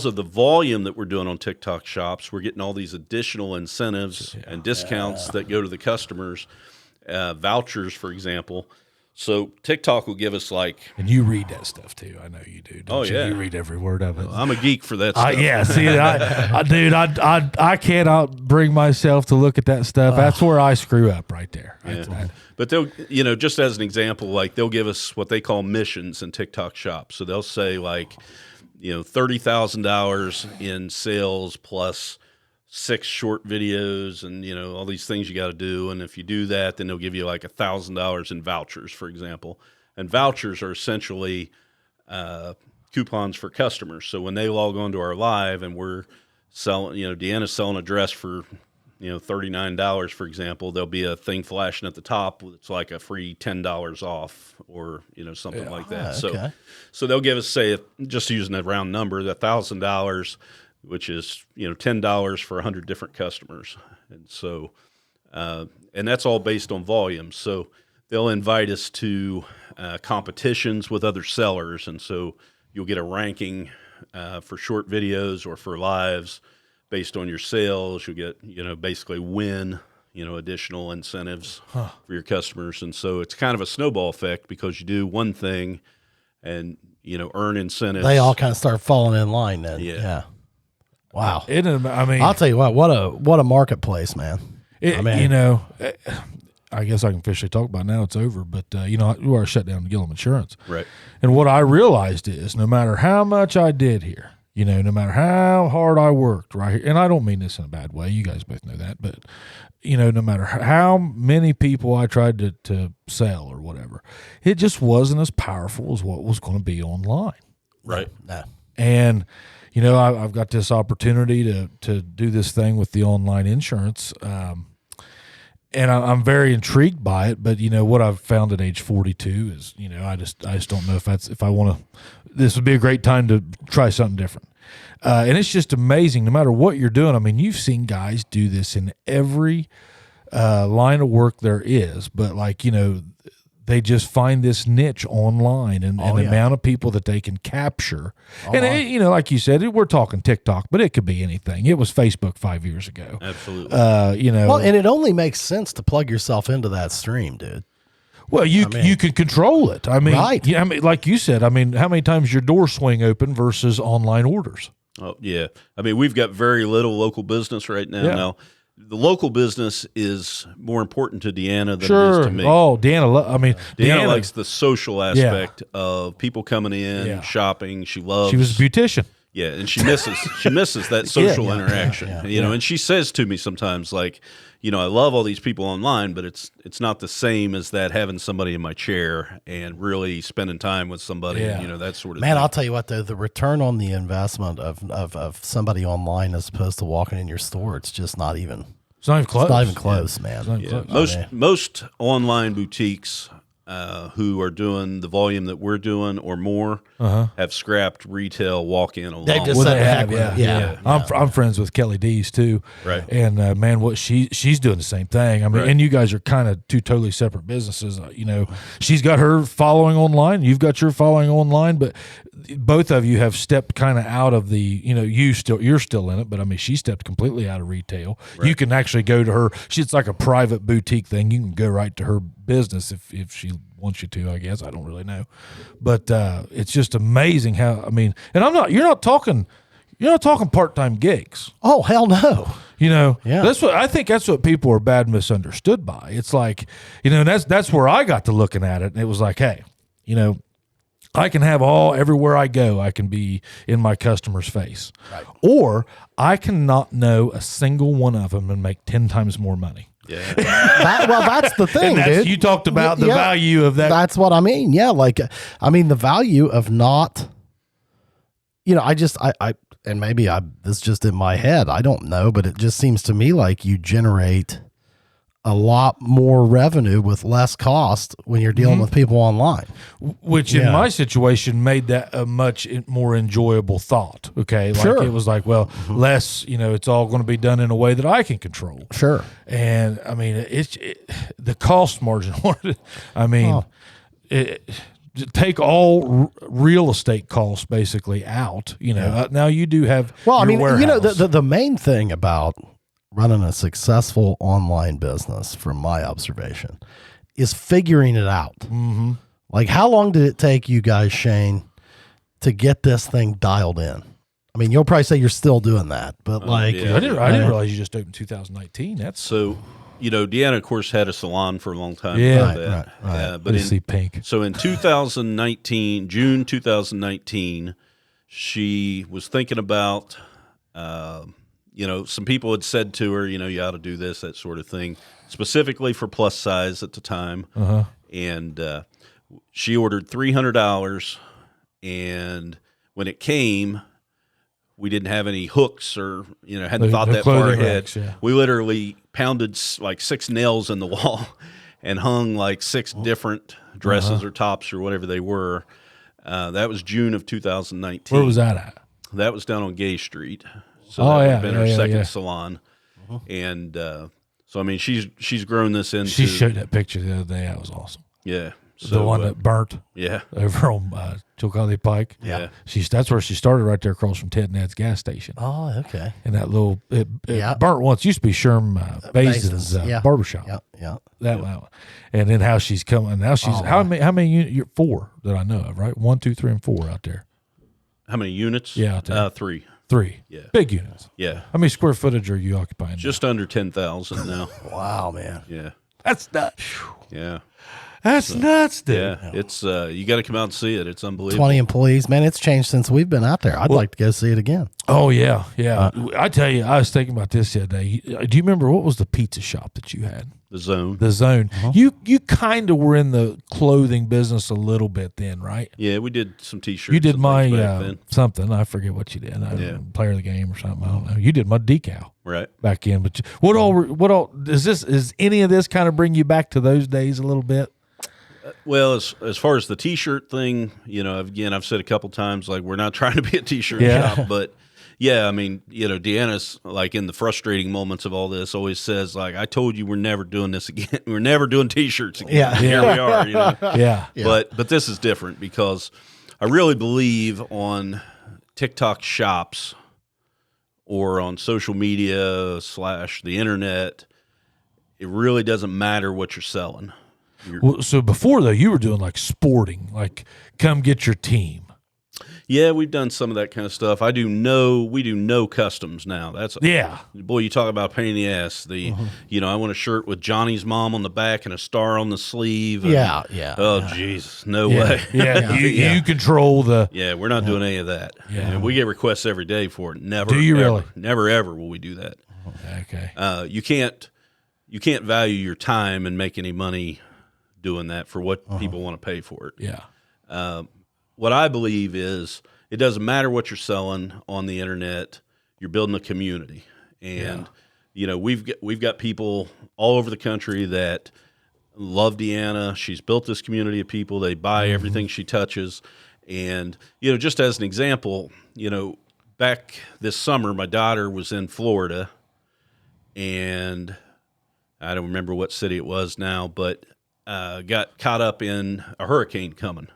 of the volume that we're doing on TikTok shops, we're getting all these additional incentives and discounts that go to the customers. Vouchers, for example. So TikTok will give us and you read that stuff too. I know you do. Don't you? You read every word of it. I'm a geek for that stuff. Yeah, see, I cannot bring myself to look at that stuff. That's where I screw up right there. Yeah. But they'll, just as an example, they'll give us what they call missions in TikTok shops. So they'll say $30,000 in sales plus 6 short videos and, all these things you got to do. And if you do that, then they'll give you like $1,000 in vouchers, for example. And vouchers are essentially coupons for customers. So when they log on to our live and we're selling, Deanna's selling a dress for, $39, for example, there'll be a thing flashing at the top. It's like a free $10 off or, something like that. Okay. So they'll give us, say, just using a round number, $1,000, which is, $10 for 100 different customers. And so, and that's all based on volume. So they'll invite us to competitions with other sellers. And so you'll get a ranking for short videos or for lives based on your sales. You'll get, basically win, additional incentives for your customers. And so it's kind of a snowball effect because you do one thing and, earn incentives. They all kind of start falling in line then. Yeah. Wow. I'll tell you what a marketplace, man. I guess I can officially talk about it now. It's over, but we are shut down to Gillum Insurance. Right. And what I realized is no matter how much I did here, no matter how hard I worked right here, and I don't mean this in a bad way. You guys both know that, but no matter how many people I tried to sell or whatever, it just wasn't as powerful as what was going to be online. Right. No. And I've got this opportunity to do this thing with the online insurance, and I'm very intrigued by it. But what I've found at age 42 is I just don't know if I want to. This would be a great time to try something different. And it's just amazing. No matter what you're doing, I mean, you've seen guys do this in every line of work there is. But they just find this niche online and the amount of people that they can capture. And, like you said, we're talking TikTok, but it could be anything. It was Facebook 5 years ago. Absolutely. Well, and it only makes sense to plug yourself into that stream, dude. Well, you can control it. I mean, right. Yeah, I mean, like you said, how many times your door swing open versus online orders? Oh, yeah. I mean, we've got very little local business right now. Yeah. Now, the local business is more important to Deanna than Sure. it is to me. Oh, Deanna, Deanna likes the social aspect of people coming in, Yeah. shopping. She loves. She was a beautician. Yeah, and she misses that social interaction. And she says to me sometimes, like, I love all these people online, but it's not the same as that having somebody in my chair and really spending time with somebody, that sort of thing. Man, I'll tell you what, though, the return on the investment of somebody online as opposed to walking in your store, it's just not even. It's not even close. It's not even close, man. It's not even close. Most online boutiques who are doing the volume that we're doing or more have scrapped retail walk-in alone. They just Well, said they the have, heck with it. yeah. I'm friends with Kelly D's too, Right. And man, what she's doing the same thing. I mean, Right. and you guys are kind of two totally separate businesses. She's got her following online, you've got your following online, but both of you have stepped kind of out of the. You're still in it, but I mean, she stepped completely out of retail. Right. You can actually go to her. It's like a private boutique thing. You can go right to her business if she wants you to, I guess. I don't really know, but it's just amazing how, and you're not talking part-time gigs. Oh, hell no. That's what I think. That's what people are bad misunderstood by. It's like, that's where I got to looking at it, and it was like, hey, I can have everywhere I go, I can be in my customer's face, right. Or I can not know a single one of them and make 10 times more money. Yeah. That's the thing, dude. You talked about the value of that. That's what I mean. Yeah. The value of not, and maybe this just in my head, I don't know, but it just seems to me like you generate a lot more revenue with less cost when you're dealing with people online. Which in my situation made that a much more enjoyable thought. Okay. Like it was like, well, less, it's all going to be done in a way that I can control. Sure. And I mean, the cost margin, take all real estate costs basically out, now you do have, warehouse. The main thing about running a successful online business, from my observation, is figuring it out. Mm-hmm. Like, how long did it take you guys, Shane, to get this thing dialed in? I mean, you'll probably say you're still doing that, but I didn't realize you just opened 2019. That's so. Deanna, of course, had a salon for a long time. Yeah, right. But see pink. So in 2019, June 2019, she was thinking about, some people had said to her, you ought to do this, that sort of thing, specifically for plus size at the time. And she ordered $300, and when it came, we didn't have any hooks or, hadn't thought that far ahead. Racks, yeah. We literally pounded like 6 nails in the wall and hung like 6 different dresses or tops or whatever they were. That was June of 2019. Where was that at? That was down on Gay Street. So that would have been her second salon. And so, I mean, she's grown this into... She showed that picture the other day. That was awesome. Yeah. So, the one that burnt yeah. over on Chillicothe Pike. Yeah. That's where she started, right there across from Ted and Ed's gas station. Oh, okay. And that little, it burnt once. Used to be Sherm Basin's barbershop. Yeah. That one. And then how she's coming. Now she's, how many units? 4 that I know of, right? 1, 2, 3, and 4 out there. How many units? Yeah, out there. 3. 3. Yeah. Big units. Yeah. How many square footage are you occupying? Just under 10,000 now. Wow, man. Yeah. That's nuts. Yeah. That's nuts, dude. Yeah. It's you got to come out and see it. It's unbelievable. 20 employees, man. It's changed since we've been out there. I'd like to go see it again. Oh yeah. I tell you, I was thinking about this the other day. Do you remember what was the pizza shop that you had? The Zone. The Zone. You kind of were in the clothing business a little bit then, right? Yeah, we did some T-shirts. You did and my things back then. something. I forget what you did. Player of the game or something. I don't know. You did my decal Right. back in. But what all is any of this kind of bring you back to those days a little bit? Well, as far as the T-shirt thing, again, I've said a couple times, like, we're not trying to be a T-shirt shop, but yeah, I mean, Deanna's, like, in the frustrating moments of all this, always says, like, I told you we're never doing this again. We're never doing T-shirts again. Yeah. Here we are. Yeah. But this is different because I really believe on TikTok shops or on social media / the internet, it really doesn't matter what you're selling. Well, so before though, you were doing like sporting, like come get your team. Yeah, we've done some of that kind of stuff. We do no customs now. Boy, you talk about pain in the ass. I want a shirt with Johnny's mom on the back and a star on the sleeve. Yeah. Oh, Jesus, no way. Yeah, you control the. Yeah, we're not doing any of that. Yeah. And we get requests every day for it. Never. Do you ever, really? Never ever will we do that. Okay. You can't value your time and make any money doing that for what people want to pay for it. Yeah. What I believe is it doesn't matter what you're selling on the internet. You're building a community, and we've got people all over the country that love Deanna. She's built this community of people. They buy everything she touches, and just as an example, back this summer, my daughter was in Florida, and I don't remember what city it was now, but got caught up in a hurricane coming.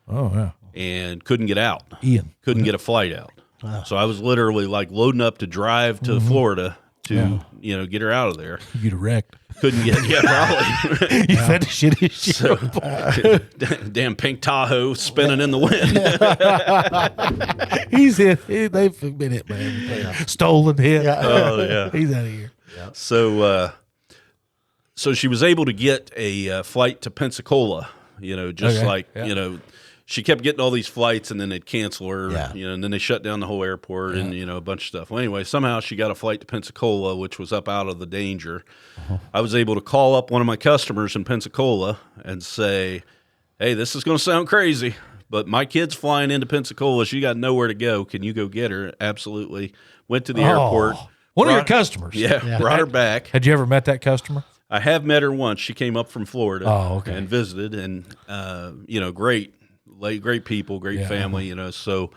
Oh yeah. And couldn't get out. Ian. Couldn't get a flight out. Wow. So I was literally like loading up to drive to Florida to get her out of there. You'd have wrecked. Couldn't get probably. You had the shittiest So, damn pink Tahoe spinning in the wind. He's hit. They've been hit by everything. Stolen hit. Yeah. Oh yeah. He's out of here. Yeah. So she was able to get a flight to Pensacola. She kept getting all these flights, and then they'd cancel her. Yeah. And then they shut down the whole airport, and a bunch of stuff. Well, anyway, somehow she got a flight to Pensacola, which was up out of the danger. I was able to call up one of my customers in Pensacola and say, "Hey, this is going to sound crazy, but my kid's flying into Pensacola. She got nowhere to go. Can you go get her?" Absolutely. Went to the airport. One of your customers. Yeah, brought her back. Had you ever met that customer? I have met her once. She came up from Florida and visited, and great people, great family, So,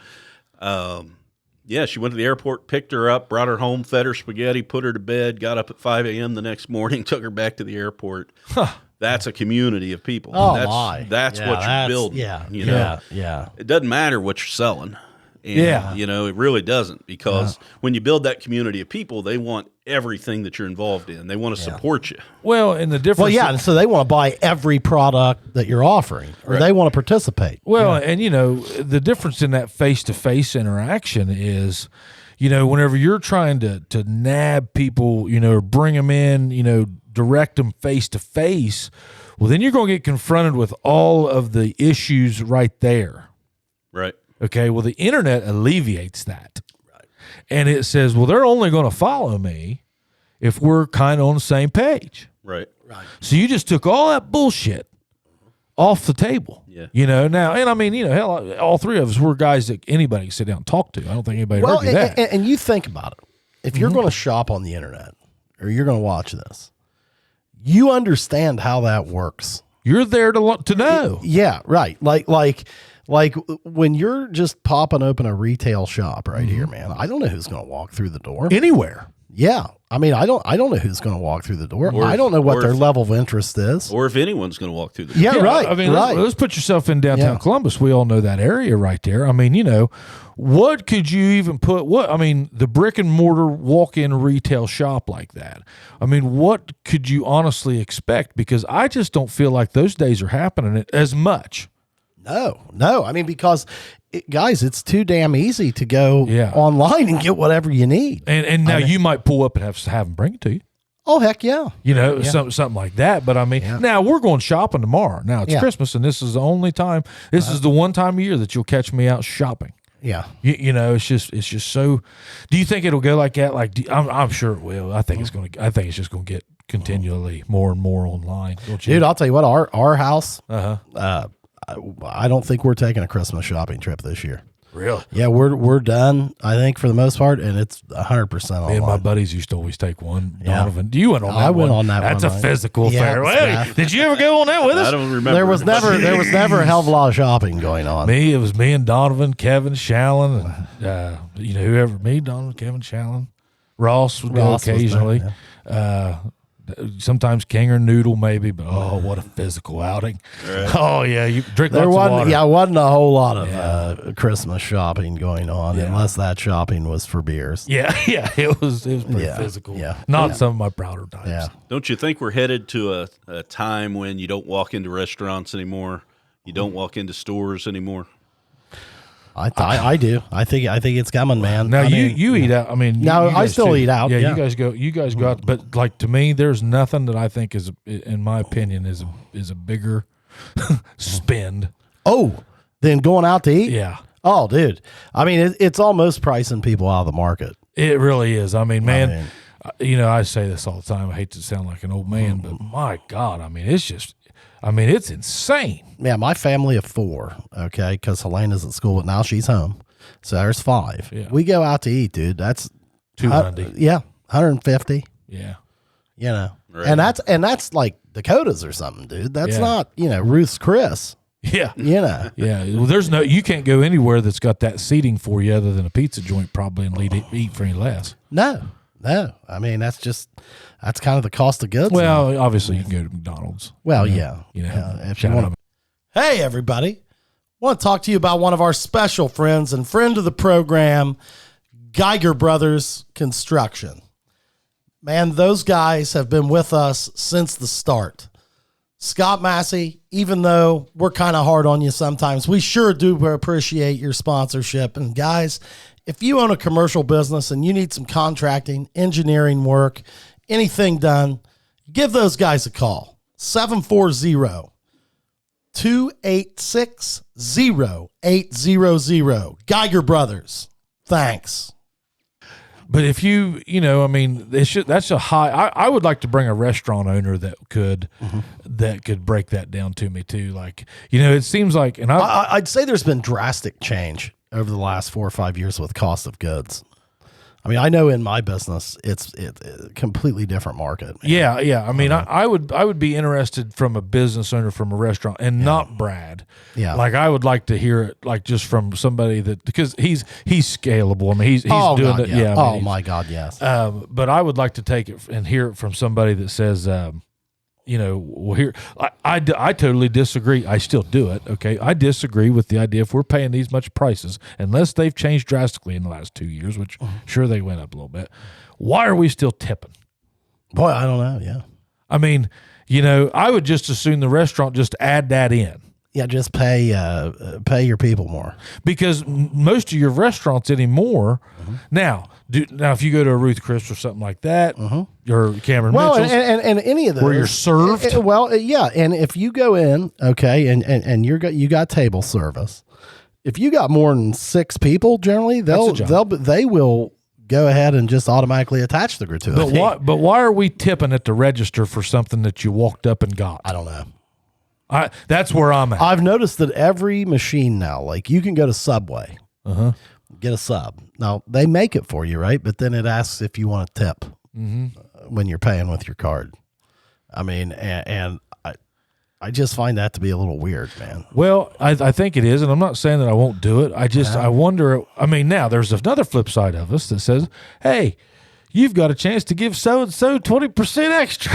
she went to the airport, picked her up, brought her home, fed her spaghetti, put her to bed, got up at 5 a.m. the next morning, took her back to the airport. That's a community of people. Oh, that's what you're building. Yeah. It doesn't matter what you're selling. And, it really doesn't, because when you build that community of people, they want everything that you're involved in. They want to support you. Well, and the difference. Well, and so they want to buy every product that you're offering, or they want to participate. Well, and the difference in that face-to-face interaction is, whenever you're trying to nab people, or bring them in, direct them face-to-face, well, then you're going to get confronted with all of the issues right there. Right. Okay, well, the internet alleviates that. Right. And it says, well, they're only going to follow me if we're kind of on the same page. Right. So you just took all that bullshit off the table. Yeah. Now, and I mean, hell, all three of us were guys that anybody could sit down and talk to. I don't think anybody heard that. And you think about it. If you're going to shop on the internet or you're going to watch this, you understand how that works. You're there to know. Yeah, right. Like when you're just popping open a retail shop right here, man, I don't know who's going to walk through the door. Anywhere. Yeah. I mean, I don't know who's going to walk through the door. I don't know what their level of interest is. Or if anyone's going to walk through the door. Yeah, right. I mean, right. let's put yourself in downtown Columbus. We all know that area right there. I mean, what could you even put? The brick and mortar walk-in retail shop like that. I mean, what could you honestly expect? Because I just don't feel like those days are happening as much. No. I mean, because guys, it's too damn easy to go online and get whatever you need. And now you might pull up and have them bring it to you. Oh, heck yeah. Something like that. But I mean, now we're going shopping tomorrow. Now it's Christmas, and this is the only time. This is the one time of year that you'll catch me out shopping. Yeah. It's just so. Do you think it'll go like that? I'm sure it will. I think it's going to. I think it's just going to get continually more and more online. Don't you? Dude, I'll tell you what. Our house. I don't think we're taking a Christmas shopping trip this year. Really? Yeah, we're done, I think, for the most part, and it's 100% online. Me and my buddies used to always take one. Donovan, you went on that one. I went on that That's one. That's a physical affair. Hey, did you ever go on that with us? I don't remember. There was never a hell of a lot of shopping going on. It was me and Donovan, Kevin, Shallon, and whoever. Me, Donovan, Kevin, Shallon, Ross would go occasionally. Sometimes King or Noodle maybe, but what a physical outing! Right. Oh yeah, you drink lots of water. Yeah, wasn't a whole lot of Christmas shopping going on, unless that shopping was for beers. Yeah, it was pretty physical. Yeah, not some of my prouder times. Yeah. Don't you think we're headed to a time when you don't walk into restaurants anymore? You don't walk into stores anymore? I do. I think it's coming, man. Now you eat out. I mean, I still eat out. Yeah, you guys go out. But like to me, there's nothing that I think is, in my opinion, is a bigger spend. Oh, than going out to eat. Yeah. Oh, dude. I mean, it's almost pricing people out of the market. It really is. I mean, man. I say this all the time. I hate to sound like an old man, but my God, I mean, it's insane. Yeah, my family of 4, okay, because Helena's at school, but now she's home. So there's 5. Yeah. We go out to eat, dude. That's 200. Yeah, 150. Yeah. Right. And that's like Dakota's or something, dude. That's not, Ruth's Chris. Yeah. Yeah. Well, you can't go anywhere that's got that seating for you other than a pizza joint probably and eat for any less. No. I mean, that's kind of the cost of goods. Well, obviously you can go to McDonald's. Well, if you want to. Hey, everybody. Want to talk to you about one of our special friends and friend of the program, Geiger Brothers Construction. Man, those guys have been with us since the start. Scott Massey, even though we're kind of hard on you sometimes, we sure do appreciate your sponsorship. And guys, if you own a commercial business and you need some contracting, engineering work, anything done, give those guys a call. 740-286-0800. Geiger Brothers. Thanks. But if that's a high. I would like to bring a restaurant owner that could break that down to me too. Like, it seems like, and I'd say there's been drastic change over the last 4 or 5 years with cost of goods. I mean, I know in my business, it's a completely different market. Man. Yeah. I mean, I would be interested from a business owner from a restaurant and not Brad. Yeah. Like I would like to hear it like just from somebody because he's scalable. I mean, he's doing it. Yeah. I mean, my God, yes. But I would like to take it and hear it from somebody that says, here I totally disagree. I still do it. Okay. I disagree with the idea if we're paying these much prices, unless they've changed drastically in the last 2 years, which sure they went up a little bit. Why are we still tipping? Boy, I don't know. Yeah. I mean, I would just assume the restaurant just add that in. Yeah. Just pay your people more, because most of your restaurants anymore now, if you go to a Ruth Chris or something like that, or Cameron Mitchell's, and any of those where you're served, and if you go in, okay, and you got table service, if you got more than 6 people, generally they will go ahead and just automatically attach the gratuity. But why are we tipping at the register for something that you walked up and got? I don't know. That's where I'm at. I've noticed that every machine now, like you can go to Subway, get a sub. Now they make it for you, right? But then it asks if you want a tip when you're paying with your card. I mean, and I just find that to be a little weird, man. Well, I think it is, and I'm not saying that I won't do it. I wonder. I mean, now there's another flip side of us that says, "Hey, you've got a chance to give so and so 20% extra."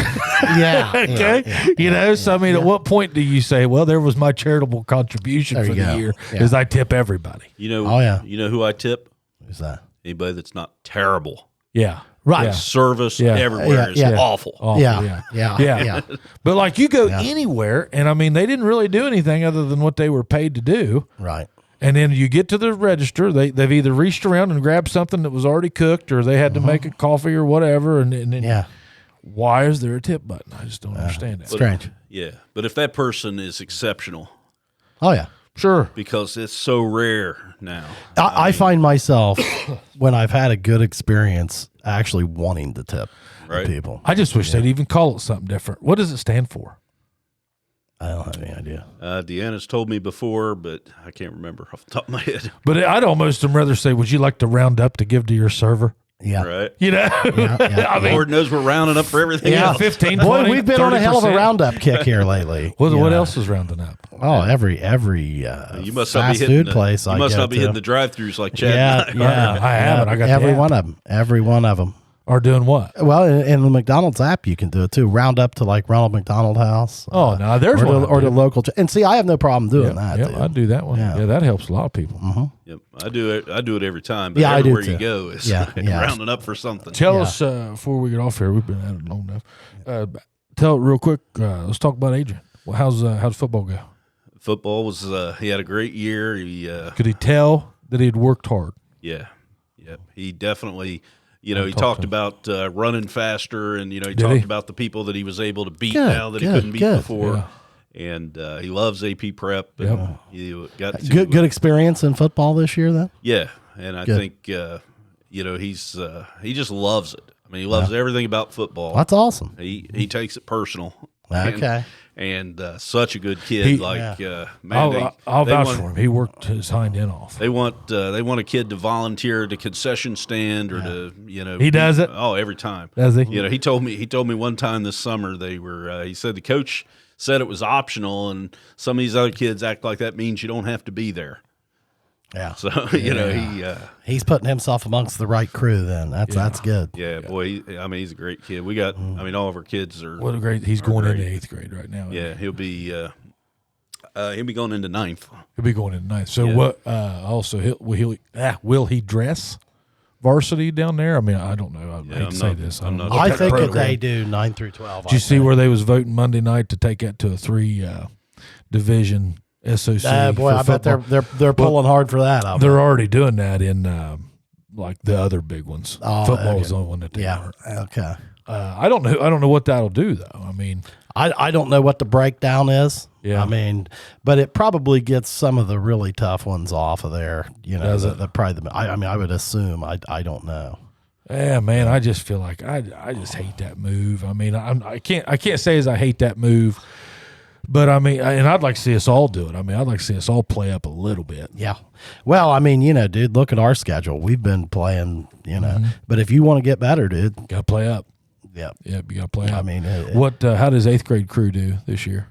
Yeah. Okay. So I mean, at what point do you say, "Well, there was my charitable contribution for the year," is I tip everybody. You know. You know who I tip? Who's that? Anybody that's not terrible. Yeah. Right. Yeah. Service everywhere is awful. Yeah. But like you go anywhere, and I mean, they didn't really do anything other than what they were paid to do. Right. And then you get to the register, they've either reached around and grabbed something that was already cooked, or they had to make a coffee or whatever. And then why is there a tip button? I just don't understand that. Strange. But if that person is exceptional. Oh, yeah. Sure. Because it's so rare now. I find myself, when I've had a good experience, actually wanting to tip people. I just wish they'd even call it something different. What does it stand for? I don't have any idea. Deanna's told me before, but I can't remember off the top of my head. But I'd almost rather say, would you like to round up to give to your server? Yeah. Right. I mean, Lord knows we're rounding up for everything. Yeah, else. 15, 20, Boy, we've been 30%. on a hell of a roundup kick here lately. What else is rounding up? Oh, every you must fast not be food place. You must not be hitting the drive-thrus like Chad. I haven't. I got every one of them. Every one of them. Are doing what? Well, in the McDonald's app, you can do it too. Round up to like Ronald McDonald House. Oh, no, there's one. Or the local. And see, I have no problem doing that. Yeah, I do that one. Yeah, that helps a lot of people. Yep, I do it. I do it every time. But I do everywhere too. you go is rounding up for something. Tell us before we get off here. We've been at it long enough. Tell it real quick. Let's talk about Adrian. Well, how's football go? Football was. He had a great year. Could he tell that he had worked hard? Yeah. He definitely. He talked about running faster, and he talked about the people that he was able to beat now that he couldn't beat before. Yeah. And he loves AP prep. And he got to, good experience in football this year, then. Yeah, and I think he's he just loves it. I mean, he loves everything about football. That's awesome. He takes it personal. Okay. And such a good kid. Man, I'll vouch for him. He worked his hind end off. They want a kid to volunteer at a concession stand or to He does it. Oh, every time. Does he? He told me one time this summer they were. He said the coach said it was optional, and some of these other kids act like that means you don't have to be there. Yeah. So he's putting himself amongst the right crew. Then that's good. Yeah, boy. He's a great kid. We got. All of our kids are. What a great. He's going into 8th grade right now. Yeah, he'll be going into 9th. He'll be going into 9th. So what? Also, will he dress varsity down there? I mean, I don't know. I hate to say this. I think that they do 9 through 12. Did you see where they was voting Monday night to take that to a 3 division? SOC. Boy, I bet they're pulling hard for that. They're already doing that in like the other big ones. Football is the only one that they aren't. Okay. I don't know what that'll do though. I mean, I don't know what the breakdown is. Yeah. I mean, but it probably gets some of the really tough ones off of there. I would assume. I don't know. Yeah, man. I just feel like I just hate that move. I mean, I can't say as I hate that move. But, I mean, and I'd like to see us all do it. I mean, I'd like to see us all play up a little bit. Yeah. Well, I mean, dude, look at our schedule. We've been playing, But if you want to get better, dude. Got to play up. Yeah. Yep, you got to play up. I mean. How does 8th grade crew do this year?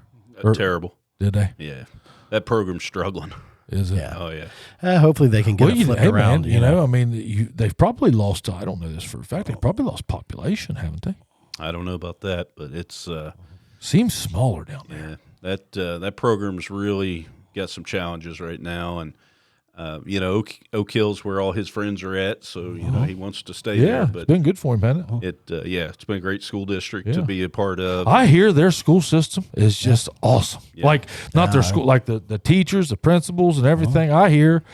Terrible. Did they? Yeah. That program's struggling. Is it? Yeah. Oh, yeah. Hopefully they can get it flipped around. Man, I mean, they've probably lost, I don't know this for a fact, they've probably lost population, haven't they? I don't know about that, but it's. Seems smaller down there. Yeah. That program's really got some challenges right now, and Oak Hill's where all his friends are at, so he wants to stay there. But it's been good for him, hasn't it? It's been a great school district to be a part of. I hear their school system is just awesome. Yeah. Like not their school, like the teachers, the principals, and everything. I hear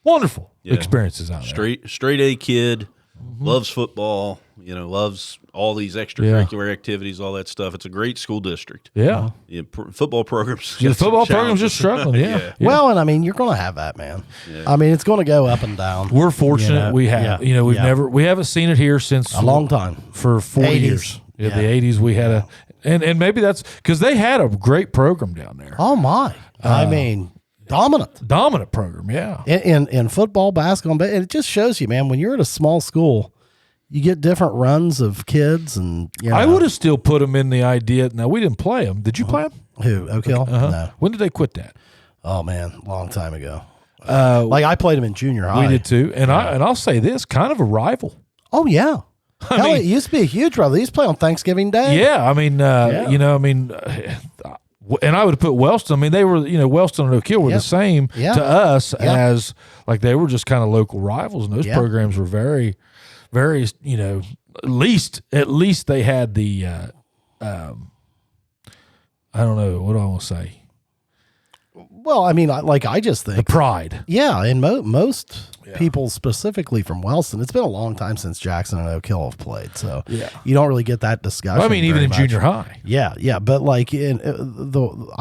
wonderful experiences out there. Straight A kid. loves football, loves all these extracurricular activities, all that stuff. It's a great school district. Yeah. Football programs. The football program's just struggling, yeah. Well, and I mean, you're going to have that, man. Yeah. I mean, it's going to go up and down. We're fortunate we have. We haven't seen it here since a long time. For 40 years. In the 80s, we had and maybe that's because they had a great program down there. Oh, my. I mean, dominant program, yeah. In football, basketball, but it just shows you, man, when you're at a small school, you get different runs of kids, and I would have still put them in the idea. Now we didn't play them. Did you play them? Who? Oak Hill? No. When did they quit that? Oh man, long time ago. Like I played them in junior high. We did too, and I'll say this, kind of a rival. Oh yeah. Hell, it used to be a huge rival. They used to play on Thanksgiving Day. Yeah, I mean, and I would put Wellston. I mean, they were, Wellston and Oak Hill were the same to us as like they were just kind of local rivals, and those programs were very, very, at least they had the, I don't know, what do I want to say? Well, I mean, I just think the pride. Yeah, and most people specifically from Wellston, it's been a long time since Jackson and Oak Hill have played, so you don't really get that discussion. Well, I mean, even in junior high. Yeah, but like I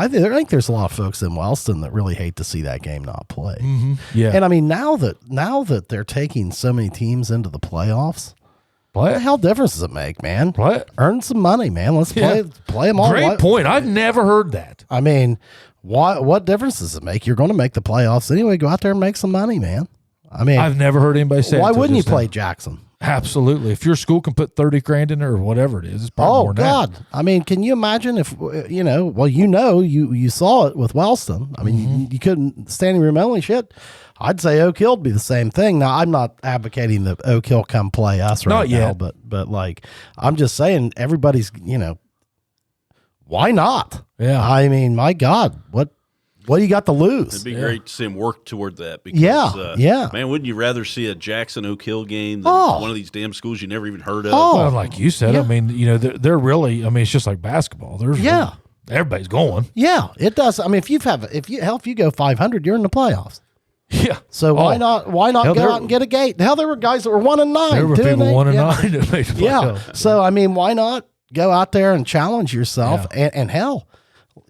think there's a lot of folks in Wellston that really hate to see that game not play. Mm-hmm. Yeah, and I mean now that they're taking so many teams into the playoffs. What the hell difference does it make, man? What? Earn some money, man. Let's play them all. Great point. I've never heard that. I mean, what difference does it make? You're going to make the playoffs anyway. Go out there and make some money, man. I mean, I've never heard anybody say. Why wouldn't you play Jackson? Absolutely. If your school can put 30 grand in there or whatever it is, it's probably more than God. That. I mean, can you imagine if you saw it with Wellston. I mean, you couldn't standing room only shit. I'd say Oak Hill would be the same thing. Now, I'm not advocating that Oak Hill come play us right now, but like I'm just saying everybody's, why not? Yeah. I mean, my God, what do you got to lose? It'd be great to see him work toward that. Because, man, wouldn't you rather see a Jackson Oak Hill game than one of these damn schools you never even heard of? Well, like you said, I mean, they're really. I mean, it's just like basketball. Everybody's going. Yeah, it does. I mean, if you go 500, you're in the playoffs. Yeah. So why not go out and get a gate? Hell, there were guys that were 1-9. There were people 1-9. Yeah. So I mean, why not go out there and challenge yourself? And hell,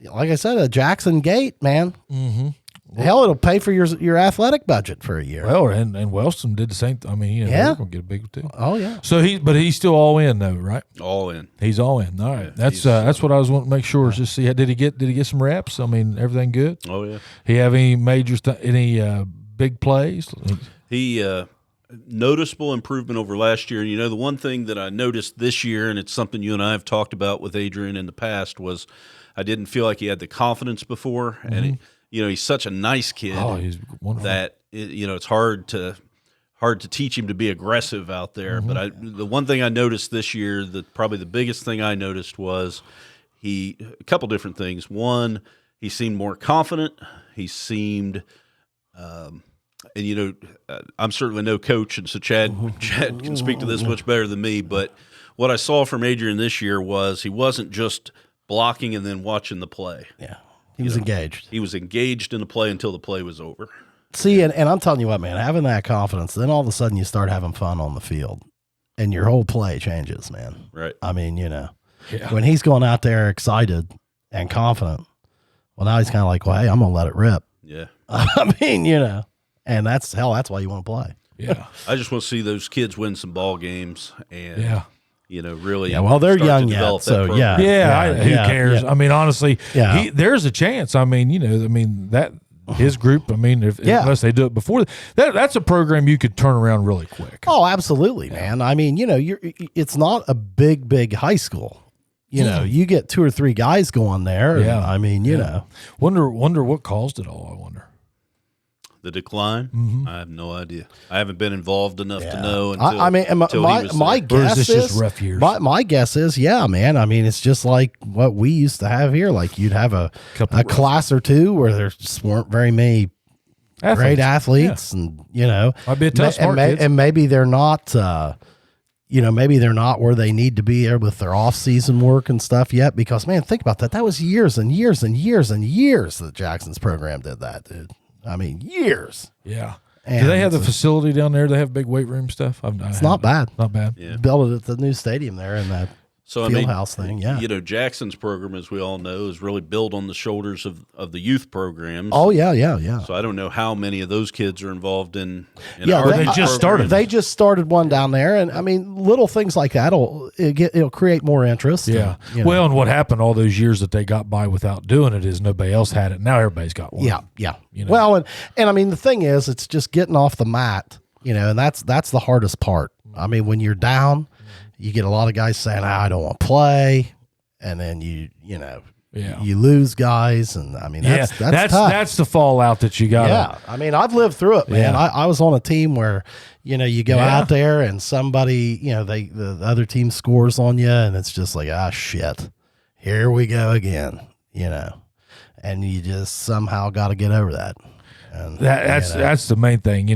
like I said, a Jackson gate, man. Mm-hmm. Hell, it'll pay for your athletic budget for a year. Well, and Wellston did the same. I mean, they're gonna get a big one too. Oh yeah. So he's still all in though, right? All in. He's all in. All right. That's what I was wanting to make sure. Is just see, did he get some reps? I mean, everything good? Oh yeah. He have any major any big plays? He noticeable improvement over last year. And the one thing that I noticed this year, and it's something you and I have talked about with Adrian in the past, was I didn't feel like he had the confidence before, and he's such a nice kid. Oh, he's wonderful. That it's hard to teach him to be aggressive out there. But the one thing I noticed this year, probably the biggest thing I noticed was a couple different things. One, he seemed more confident. He seemed I'm certainly no coach, and so Chad can speak to this much better than me, but what I saw from Adrian this year was he wasn't just blocking and then watching the play. Yeah, he was engaged. He was engaged in the play until the play was over. See, and I'm telling you what, man, having that confidence, then all of a sudden you start having fun on the field, and your whole play changes, man. Right. I mean, when he's going out there excited and confident, well, now he's kind of like, well, hey, I'm going to let it rip. Yeah. I mean, and that's why you want to play. Yeah. I just want to see those kids win some ball games and, really. Yeah, well, they're young yet, so who cares? Yeah. I mean, honestly, there's a chance. I mean, that his group, I mean, unless they do it before, that's a program you could turn around really quick. Oh, absolutely, man. I mean, it's not a big high school. You get 2 or 3 guys going there. Yeah. And, I mean, Wonder what caused it all, I wonder. The decline? Mm-hmm. I have no idea. I haven't been involved enough to know until my guess is just rough years? My guess is, man. I mean, it's just like what we used to have here. Like you'd have a class or two where there just weren't very many great athletes, and might be a tough smart kids. And maybe they're not. Maybe they're not where they need to be with their off-season work and stuff yet. Because man, think about that. That was years and years and years and years that Jackson's program did that, dude. I mean, years. Yeah. Do they have the facility down there? They have big weight room stuff? It's not bad. Not bad. Yeah. Built it at the new stadium there in that field house thing. Yeah. You know, Jackson's program, as we all know, is really built on the shoulders of the youth programs. Oh, yeah. So I don't know how many of those kids are involved in they just started. They just started one down there, and I mean, little things like that it'll create more interest. Yeah. And, well, and what happened all those years that they got by without doing it is nobody else had it. Now everybody's got one. Yeah. You know? Well, and I mean, the thing is, it's just getting off the mat, and that's the hardest part. I mean, when you're down, you get a lot of guys saying, I don't want to play. And then you lose guys. And I mean, that's tough. That's the fallout that you got. Yeah. I mean, I've lived through it, man. Yeah. I was on a team where, you go out there and somebody, the other team scores on you and it's just like, shit, here we go again, and you just somehow got to get over that. And that's the main thing.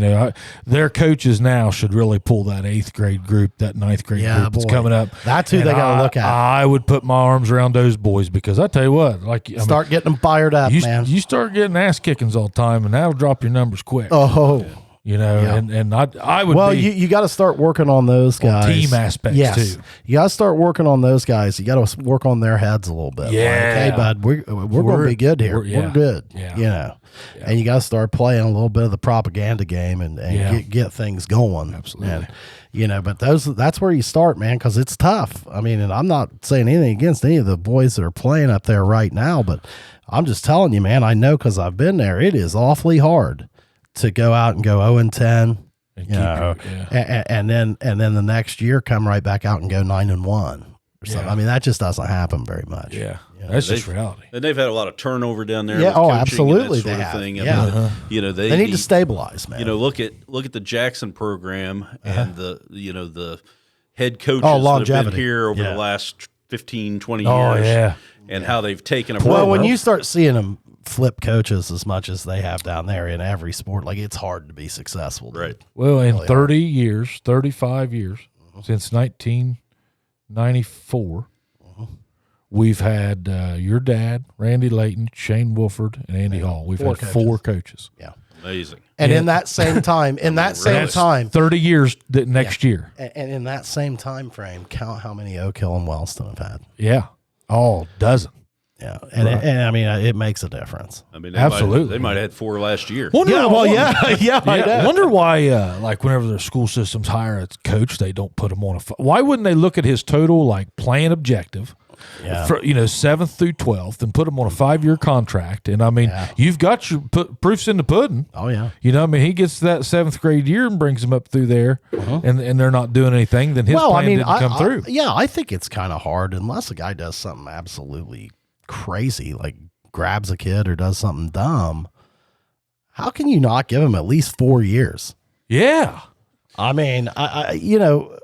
Their coaches now should really pull that 8th grade group, that 9th grade group that's coming up. That's who they got to look at. I would put my arms around those boys because I tell you what, start getting them fired up, man. You start getting ass kickings all the time, and that'll drop your numbers quick. Oh. And I would. Well, you got to start working on those guys. Team aspects too. You got to start working on those guys. You got to work on their heads a little bit. Yeah. Like, hey, bud, we're going to be good here. We're good. Yeah. And you got to start playing a little bit of the propaganda game and get things going. Absolutely. And, but that's where you start, man, because it's tough. I mean, and I'm not saying anything against any of the boys that are playing up there right now, but I'm just telling you, man, I know because I've been there. It is awfully hard to go out and go 0-10, and then the next year come right back out and go 9-1 or something. I mean, that just doesn't happen very much. Yeah, that's just reality. And they've had a lot of turnover down there. Yeah, with absolutely, they have. thing. They need to stabilize, man. Look at the Jackson program and the head coaches that have been here over the last 15, 20 years. Oh yeah, and how they've taken a well, when you start seeing them flip coaches as much as they have down there in every sport, like it's hard to be successful. Dude. Right. Well, in 35 years, since 1994, we've had your dad, Randy Layton, Shane Wolford, and Andy Hall. We've had 4 coaches. Yeah. Amazing. And in that same time, 30 years next year. And in that same time frame, count how many Oak Hill and Wellston have had. Yeah. Oh, dozen. Yeah, and I mean, it makes a difference. I mean, absolutely, they might have had 4 last year. Wonder why, like whenever their school systems hire a coach, they don't put him on why wouldn't they look at his total like playing objective, for, 7th through 12th, and put him on a 5-year contract? And I mean, you've got your proofs in the pudding. Oh yeah, I mean, he gets that 7th grade year and brings him up through there, and they're not doing anything. Then his plan didn't come through. I think it's kind of hard unless a guy does something absolutely crazy, like grabs a kid or does something dumb. How can you not give him at least 4 years? Yeah, I mean, how do you know?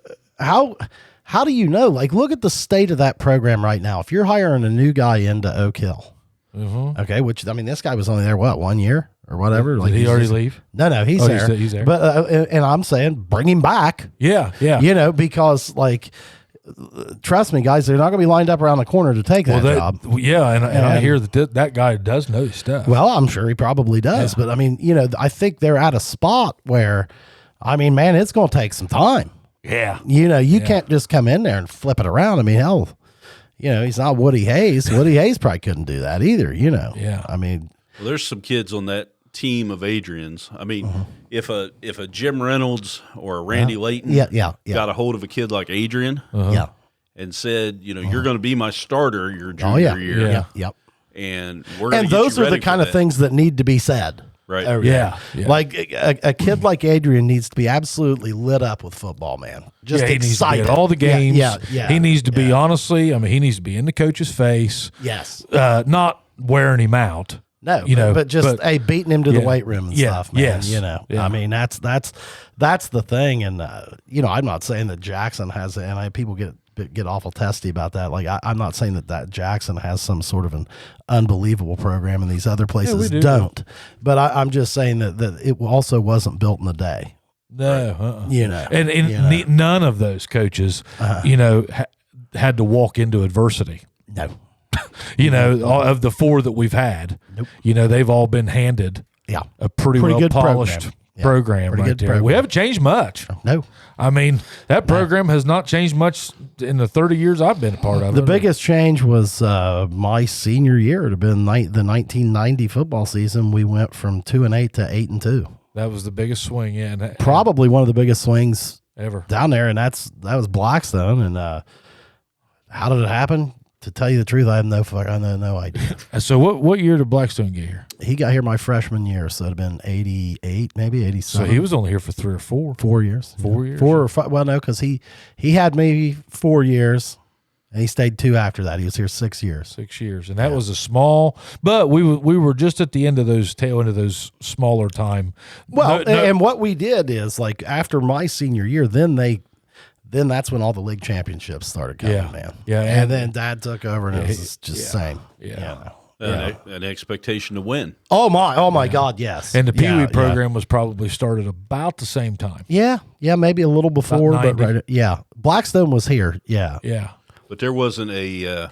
Like, look at the state of that program right now. If you're hiring a new guy into Oak Hill, okay, which I mean, this guy was only there 1 year or whatever. Did he already leave? No, he's there. He's there. But and I'm saying, bring him back. Yeah. Because like. Trust me, guys, they're not going to be lined up around the corner to take that job. Yeah, and I hear that guy does know his stuff. Well, I'm sure he probably does. But, I mean, I think they're at a spot where, I mean, man, it's going to take some time. Yeah. You can't just come in there and flip it around. I mean, hell, he's not Woody Hayes. Woody Hayes probably couldn't do that either, Yeah. I mean. Well, there's some kids on that team of Adrian's. I mean, if a Jim Reynolds or a Randy Layton got a hold of a kid like Adrian and said, you're going to be my starter your junior year. Yep. And we're going and those are the kind of things that need to be said. Right. Yeah. Like a kid like Adrian needs to be absolutely lit up with football, man. Just he excited. Needs to be at all the games. Yeah. He needs to be, honestly, I mean, he needs to be in the coach's face. Yes. Not wearing him out. No, but beating him to the weight room and stuff, man. I mean, that's the thing. And, I'm not saying that Jackson has, and people get awful testy about that. Like, I'm not saying that Jackson has some sort of an unbelievable program and these other places don't. But I'm just saying that it also wasn't built in a day. No. And none of those coaches, had to walk into adversity. No. Of the 4 that we've had, they've all been handed a pretty well good polished program pretty right good there. program. We haven't changed much. No. I mean, that program has not changed much in the 30 years I've been a part of it. The biggest change was my senior year. It had been the 1990 football season. We went from 2-8 to 8-2. That was the biggest swing, yeah. And Probably one of the biggest swings ever down there, and that was Blackstone. And how did it happen? To tell you the truth, I have no idea. So what year did Blackstone get here? He got here my freshman year, so it'd have been 88, maybe 87. So he was only here for 3 or 4. 4 years. 4 years? 4 or 5. Well, no, because he had maybe 4 years, and he stayed 2 after that. He was here 6 years. 6 years, and that was a small. But we were just at the end of those tail end of those smaller time. Well, and what we did is like after my senior year, then that's when all the league championships started coming, man. Yeah, and then Dad took over, and it was just the same. Yeah. An expectation to win. Oh my God, yes. And the Pee Wee program was probably started about the same time. Yeah, maybe a little before, but 90. right. Yeah, Blackstone was here. Yeah. But there wasn't I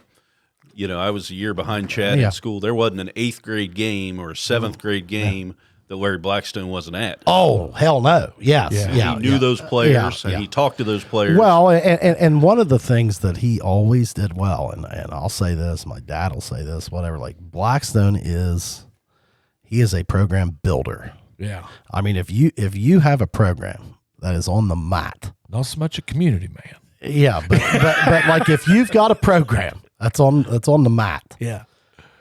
was a year behind Chad in school. There wasn't an 8th grade game or a 7th grade game that Larry Blackstone wasn't at. Oh, hell no. Yes. Yeah. He knew those players, and he talked to those players. Well, and one of the things that he always did well, and I'll say this, my dad will say this, whatever, like Blackstone he is a program builder. Yeah. I mean, if you have a program that is on the mat. Not so much a community man. Yeah, but like if you've got a program that's on the mat. Yeah.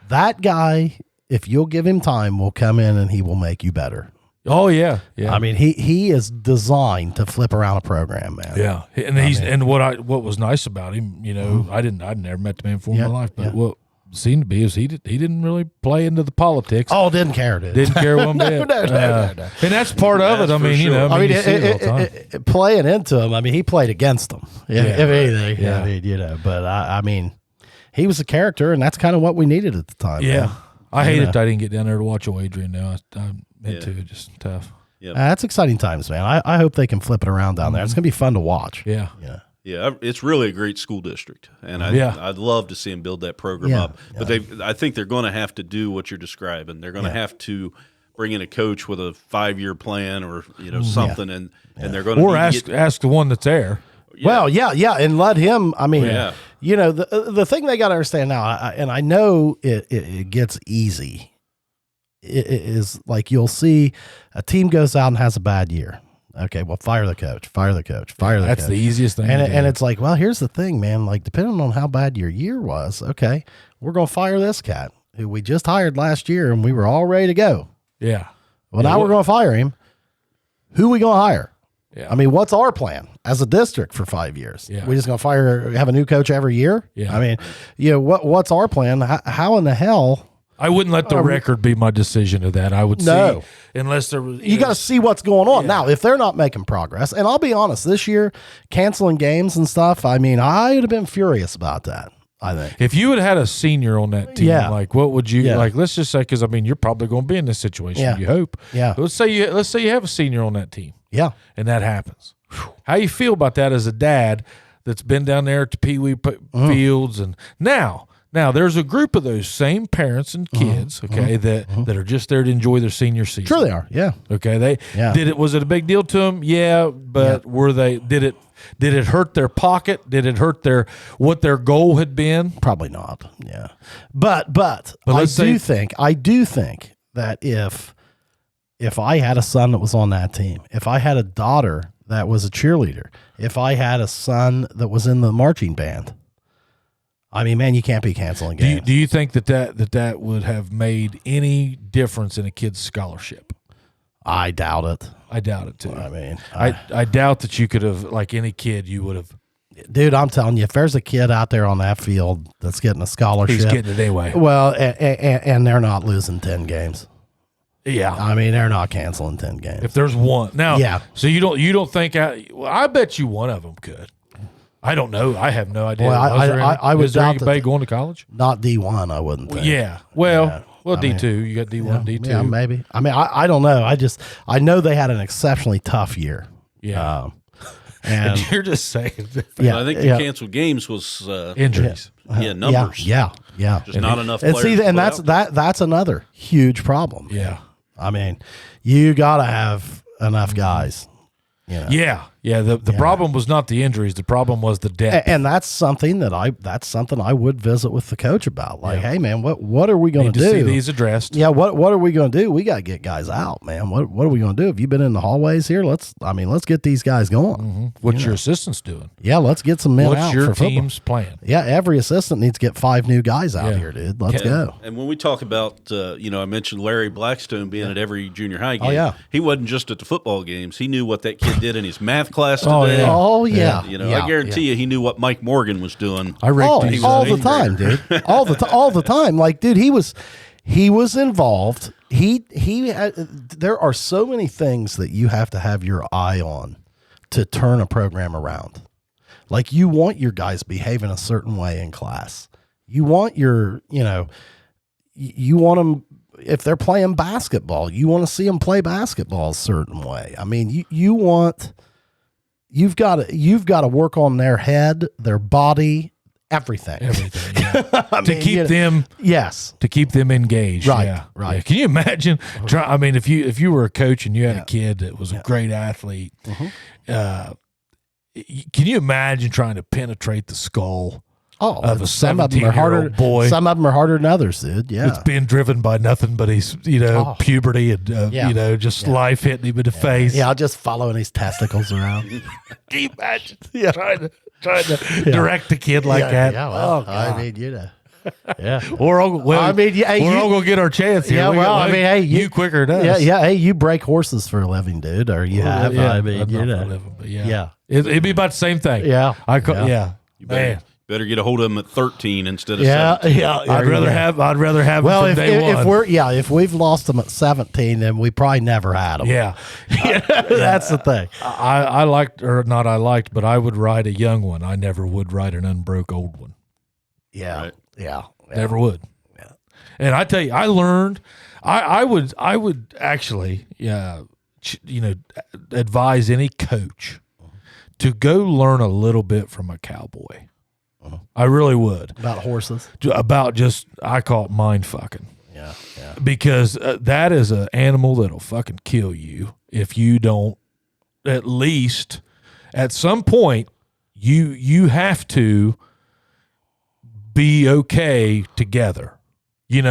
That guy, if you'll give him time, will come in and he will make you better. Oh yeah. I mean, he is designed to flip around a program, man. Yeah, and what was nice about him, I'd never met the man before in my life, but what seemed to be is he didn't really play into the politics. Oh, didn't care, didn't care one bit. No. And that's part of it. I mean, sure. you see it all the time. Playing into him. I mean, he played against them. If anything, Yeah. I mean, but I mean, he was a character, and that's kind of what we needed at the time. Yeah. Man. I hate it that I didn't get down there to watch old Adrian now. I'm into it, just tough. Yep. That's exciting times, man. I hope they can flip it around down there. It's going to be fun to watch. Yeah. Yeah, it's really a great school district, and I'd love to see them build that program up. But I think they're going to have to do what you're describing. They're going to have to bring in a coach with a 5-year plan or something, and they're going to ask the one that's there. Well, and let him. I mean, the thing they got to understand now, and I know it gets easy. It is like you'll see a team goes out and has a bad year. Okay, well, fire the coach. That's the easiest thing. And it's like, well, here's the thing, man. Like, depending on how bad your year was, okay, we're gonna fire this cat who we just hired last year, and we were all ready to go. Yeah. Well, now we're gonna fire him. Who we gonna hire? Yeah. I mean, what's our plan as a district for 5 years? Yeah. We just gonna have a new coach every year? Yeah. I mean, what's our plan? How in the hell? I wouldn't let the record be my decision of that. I would see, unless there was. You got to see what's going on. Now, if they're not making progress, and I'll be honest, this year, canceling games and stuff, I mean, I would have been furious about that, I think. If you had a senior on that team, like what would you, like, let's just say, because I mean, you're probably going to be in this situation, you hope. Yeah. Let's say you have a senior on that team. Yeah. And that happens. How you feel about that as a dad that's been down there at the Pee Wee fields, and now, there's a group of those same parents and kids, that are just there to enjoy their senior season. Sure they are, yeah. Okay, was it a big deal to them? Yeah, but did it hurt their pocket? Did it hurt what their goal had been? Probably not. Yeah. But I do think that if I had a son that was on that team, if I had a daughter that was a cheerleader, if I had a son that was in the marching band, I mean, man, you can't be canceling games. Do you think that would have made any difference in a kid's scholarship? I doubt it. I doubt it too. I mean, I doubt that you could have, like any kid, you would have. Dude, I'm telling you, if there's a kid out there on that field that's getting a scholarship, he's getting it anyway. Well, and they're not losing 10 games. Yeah, I mean, they're not canceling 10 games. If there's one now, so you don't think? I bet you one of them could. I don't know. I have no idea. Well, I would doubt anybody going to college? Not D1, I wouldn't think. Yeah. Well, D2. You got D1, D2. Yeah, maybe. I mean, I don't know. I know they had an exceptionally tough year. Yeah. And you're just saying. I think the canceled games was injuries. Numbers. Yeah. Just not enough and players. See, and that's another huge problem. Yeah. I mean, you got to have enough guys. Yeah. The problem was not the injuries. The problem was the depth. And that's something I would visit with the coach about. Like, hey man, what are we going to do? See these addressed. Yeah, what are we going to do? We got to get guys out, man. What are we going to do? Have you been in the hallways here? Let's get these guys going. Mm-hmm. What's your assistants doing? Yeah, let's get some men out. What's your for team's plan? Yeah, every assistant needs to get 5 new guys out here, dude. Let's go. And when we talk about, I mentioned Larry Blackstone being at every junior high game. Oh, yeah. He wasn't just at the football games. He knew what that kid did in his math class today. Oh yeah. I guarantee you, he knew what Mike Morgan was doing. I raked all the time, dude. all the time. Like, dude, he was involved. There are so many things that you have to have your eye on to turn a program around. Like, you want your guys behaving a certain way in class. You want you want them, if they're playing basketball, you want to see them play basketball a certain way. I mean, you've got to work on their head, their body, everything. To keep them engaged. Right. Yeah. Right. Yeah. Can you imagine if you were a coach and you had a kid that was a great athlete, can you imagine trying to penetrate the skull of a 17-year-old boy? Some of them are harder than others, dude. Yeah. It's being driven by nothing but his, puberty and, life hitting him in the face. Yeah, just following his testicles around. Can you imagine trying to direct a kid like that? Yeah, well, I mean, yeah. We're all going to get our chance here. Yeah, well, I mean, hey, you quicker than us. Yeah, hey, you break horses for a living, dude, or you have. Yeah, I mean, it'd be about the same thing. Yeah. You better get a hold of them at 13 instead of 17. Yeah. I'd rather have them from day one. If we've lost them at 17, then we probably never had them. Yeah. That's the thing. I would ride a young one. I never would ride an unbroke old one. Yeah. Right. Yeah. Never would. Yeah. And I tell you, I learned. I would actually, advise any coach to go learn a little bit from a cowboy. I really would. About horses? About just, I call it mind fucking. Yeah. Because that is an animal that'll fucking kill you if you don't, at least at some point, you have to be okay together. And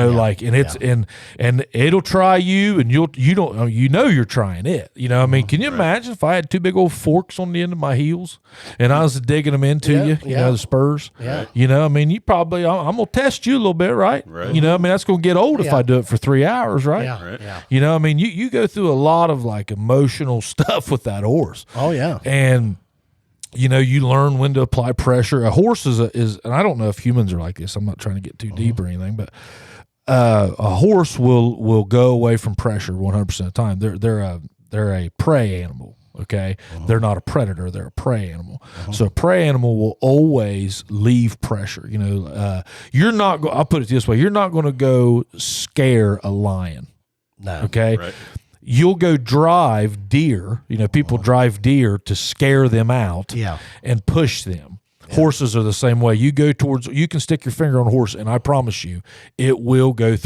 it'll try you, and you're trying it. I mean, can you imagine if I had 2 big old forks on the end of my heels and I was digging them into the spurs? Yeah. I mean, I'm gonna test you a little bit, right? Right. I mean, that's gonna get old if I do it for 3 hours, right? Yeah. Right. I mean, you go through a lot of like emotional stuff with that horse. Oh yeah. And you learn when to apply pressure. A horse is, and I don't know if humans are like this. I'm not trying to get too deep or anything, but a horse will go away from pressure 100% of the time. They're a prey animal. Okay, they're not a predator; they're a prey animal. So a prey animal will always leave pressure. You're not. I'll put it this way: you're not going to go scare a lion. No. Okay. Right. You'll go drive deer. People drive deer to scare them out and push them. Yeah. Horses are the same way. You can stick your finger on a horse, and I promise you, it will go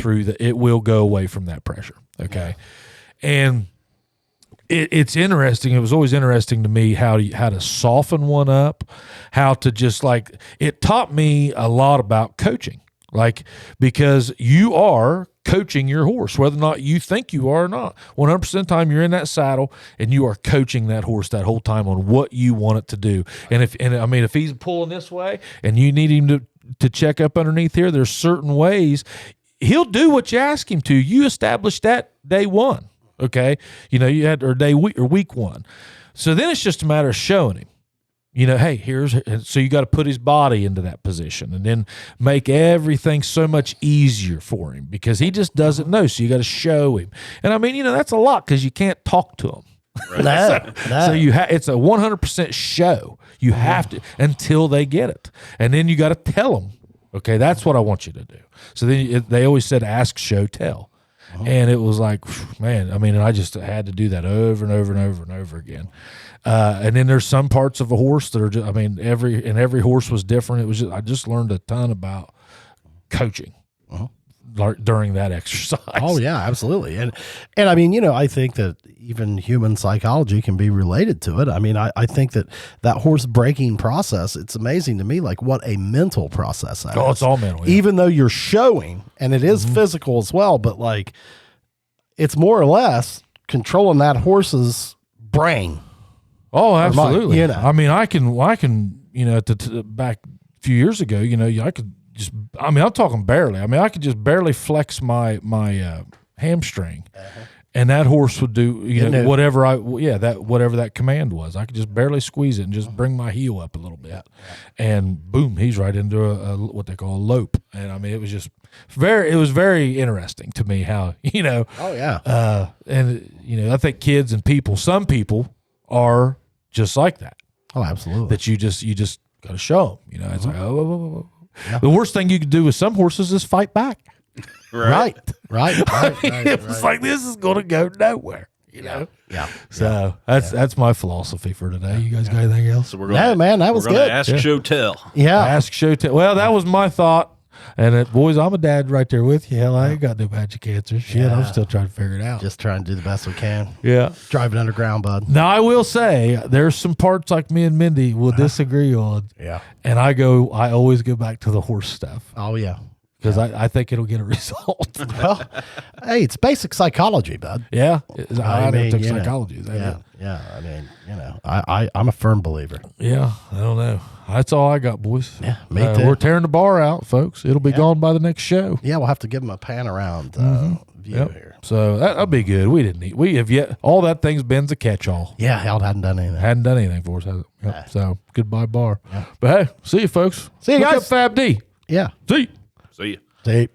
away from that pressure. Okay. Yeah. And it's interesting. It was always interesting to me how to soften one up, how to just it taught me a lot about coaching. Because you are coaching your horse, whether or not you think you are or not. 100% of the time you're in that saddle and you are coaching that horse that whole time on what you want it to do. And if he's pulling this way and you need him to check up underneath here, there's certain ways he'll do what you ask him to. You establish that day one. Okay. You had, or week one. So then it's just a matter of showing him. Hey, so you got to put his body into that position and then make everything so much easier for him because he just doesn't know. So you got to show him. And I mean, that's a lot because you can't talk to him. Right. So it's a 100% show. You have to until they get it. And then you got to tell them, okay, that's what I want you to do. So then they always said, ask, show, tell. And it was like, man, I mean, and I just had to do that over and over and over and over again. And then there's some parts of a horse that are just, I mean, every horse was different. It was I just learned a ton about coaching during that exercise. Oh yeah, absolutely. And I mean, I think that, even human psychology can be related to it. I mean, I think that horse breaking process, it's amazing to me, like what a mental process that is. It's all mental. Yeah. Even though you're showing, and it is physical as well, but like it's more or less controlling that horse's brain. Oh, absolutely. You know. I mean, I can, back a few years ago, I could just, I'm talking barely. I mean, I could just barely flex my hamstring. And that horse would do, whatever whatever that command was. I could just barely squeeze it and just bring my heel up a little bit, and boom, he's right into a what they call a lope. And I mean, it was just very interesting to me how Oh yeah. And I think kids and some people are just like that. Oh, absolutely. That you just got to show them. It's like Yeah. The worst thing you could do with some horses is fight back. Right. It was like, this is going to go nowhere, Yeah. So that's my philosophy for today. You guys got anything else? So we're going man, that was good. Ask, show, tell. Yeah. Ask, show, tell. Well, that was my thought. And boys, I'm a dad right there with you. Hell, I ain't got no magic cancer. Shit, I'm still trying to figure it out. Just trying to do the best we can. Yeah. Driving underground, bud. Now, I will say there's some parts like me and Mindy will disagree on. Yeah. And I always go back to the horse stuff. Oh, yeah. Because I think it'll get a result. Well, hey, it's basic psychology, bud. Yeah. I mean, took you know, psychology. Yeah. I mean, I'm a firm believer. Yeah. I don't know. That's all I got, boys. Yeah, me too. We're tearing the bar out, folks. It'll be gone by the next show. Yeah, we'll have to give them a pan around view here. So that'll be good. We have yet. All that thing's been's a catch-all. Yeah, hell hadn't done anything. Hadn't done anything for us, has it? Yep. So goodbye, bar. Yeah. But hey, see you, folks. See you, Look guys. up Fab D. Yeah. See you. See ya. See.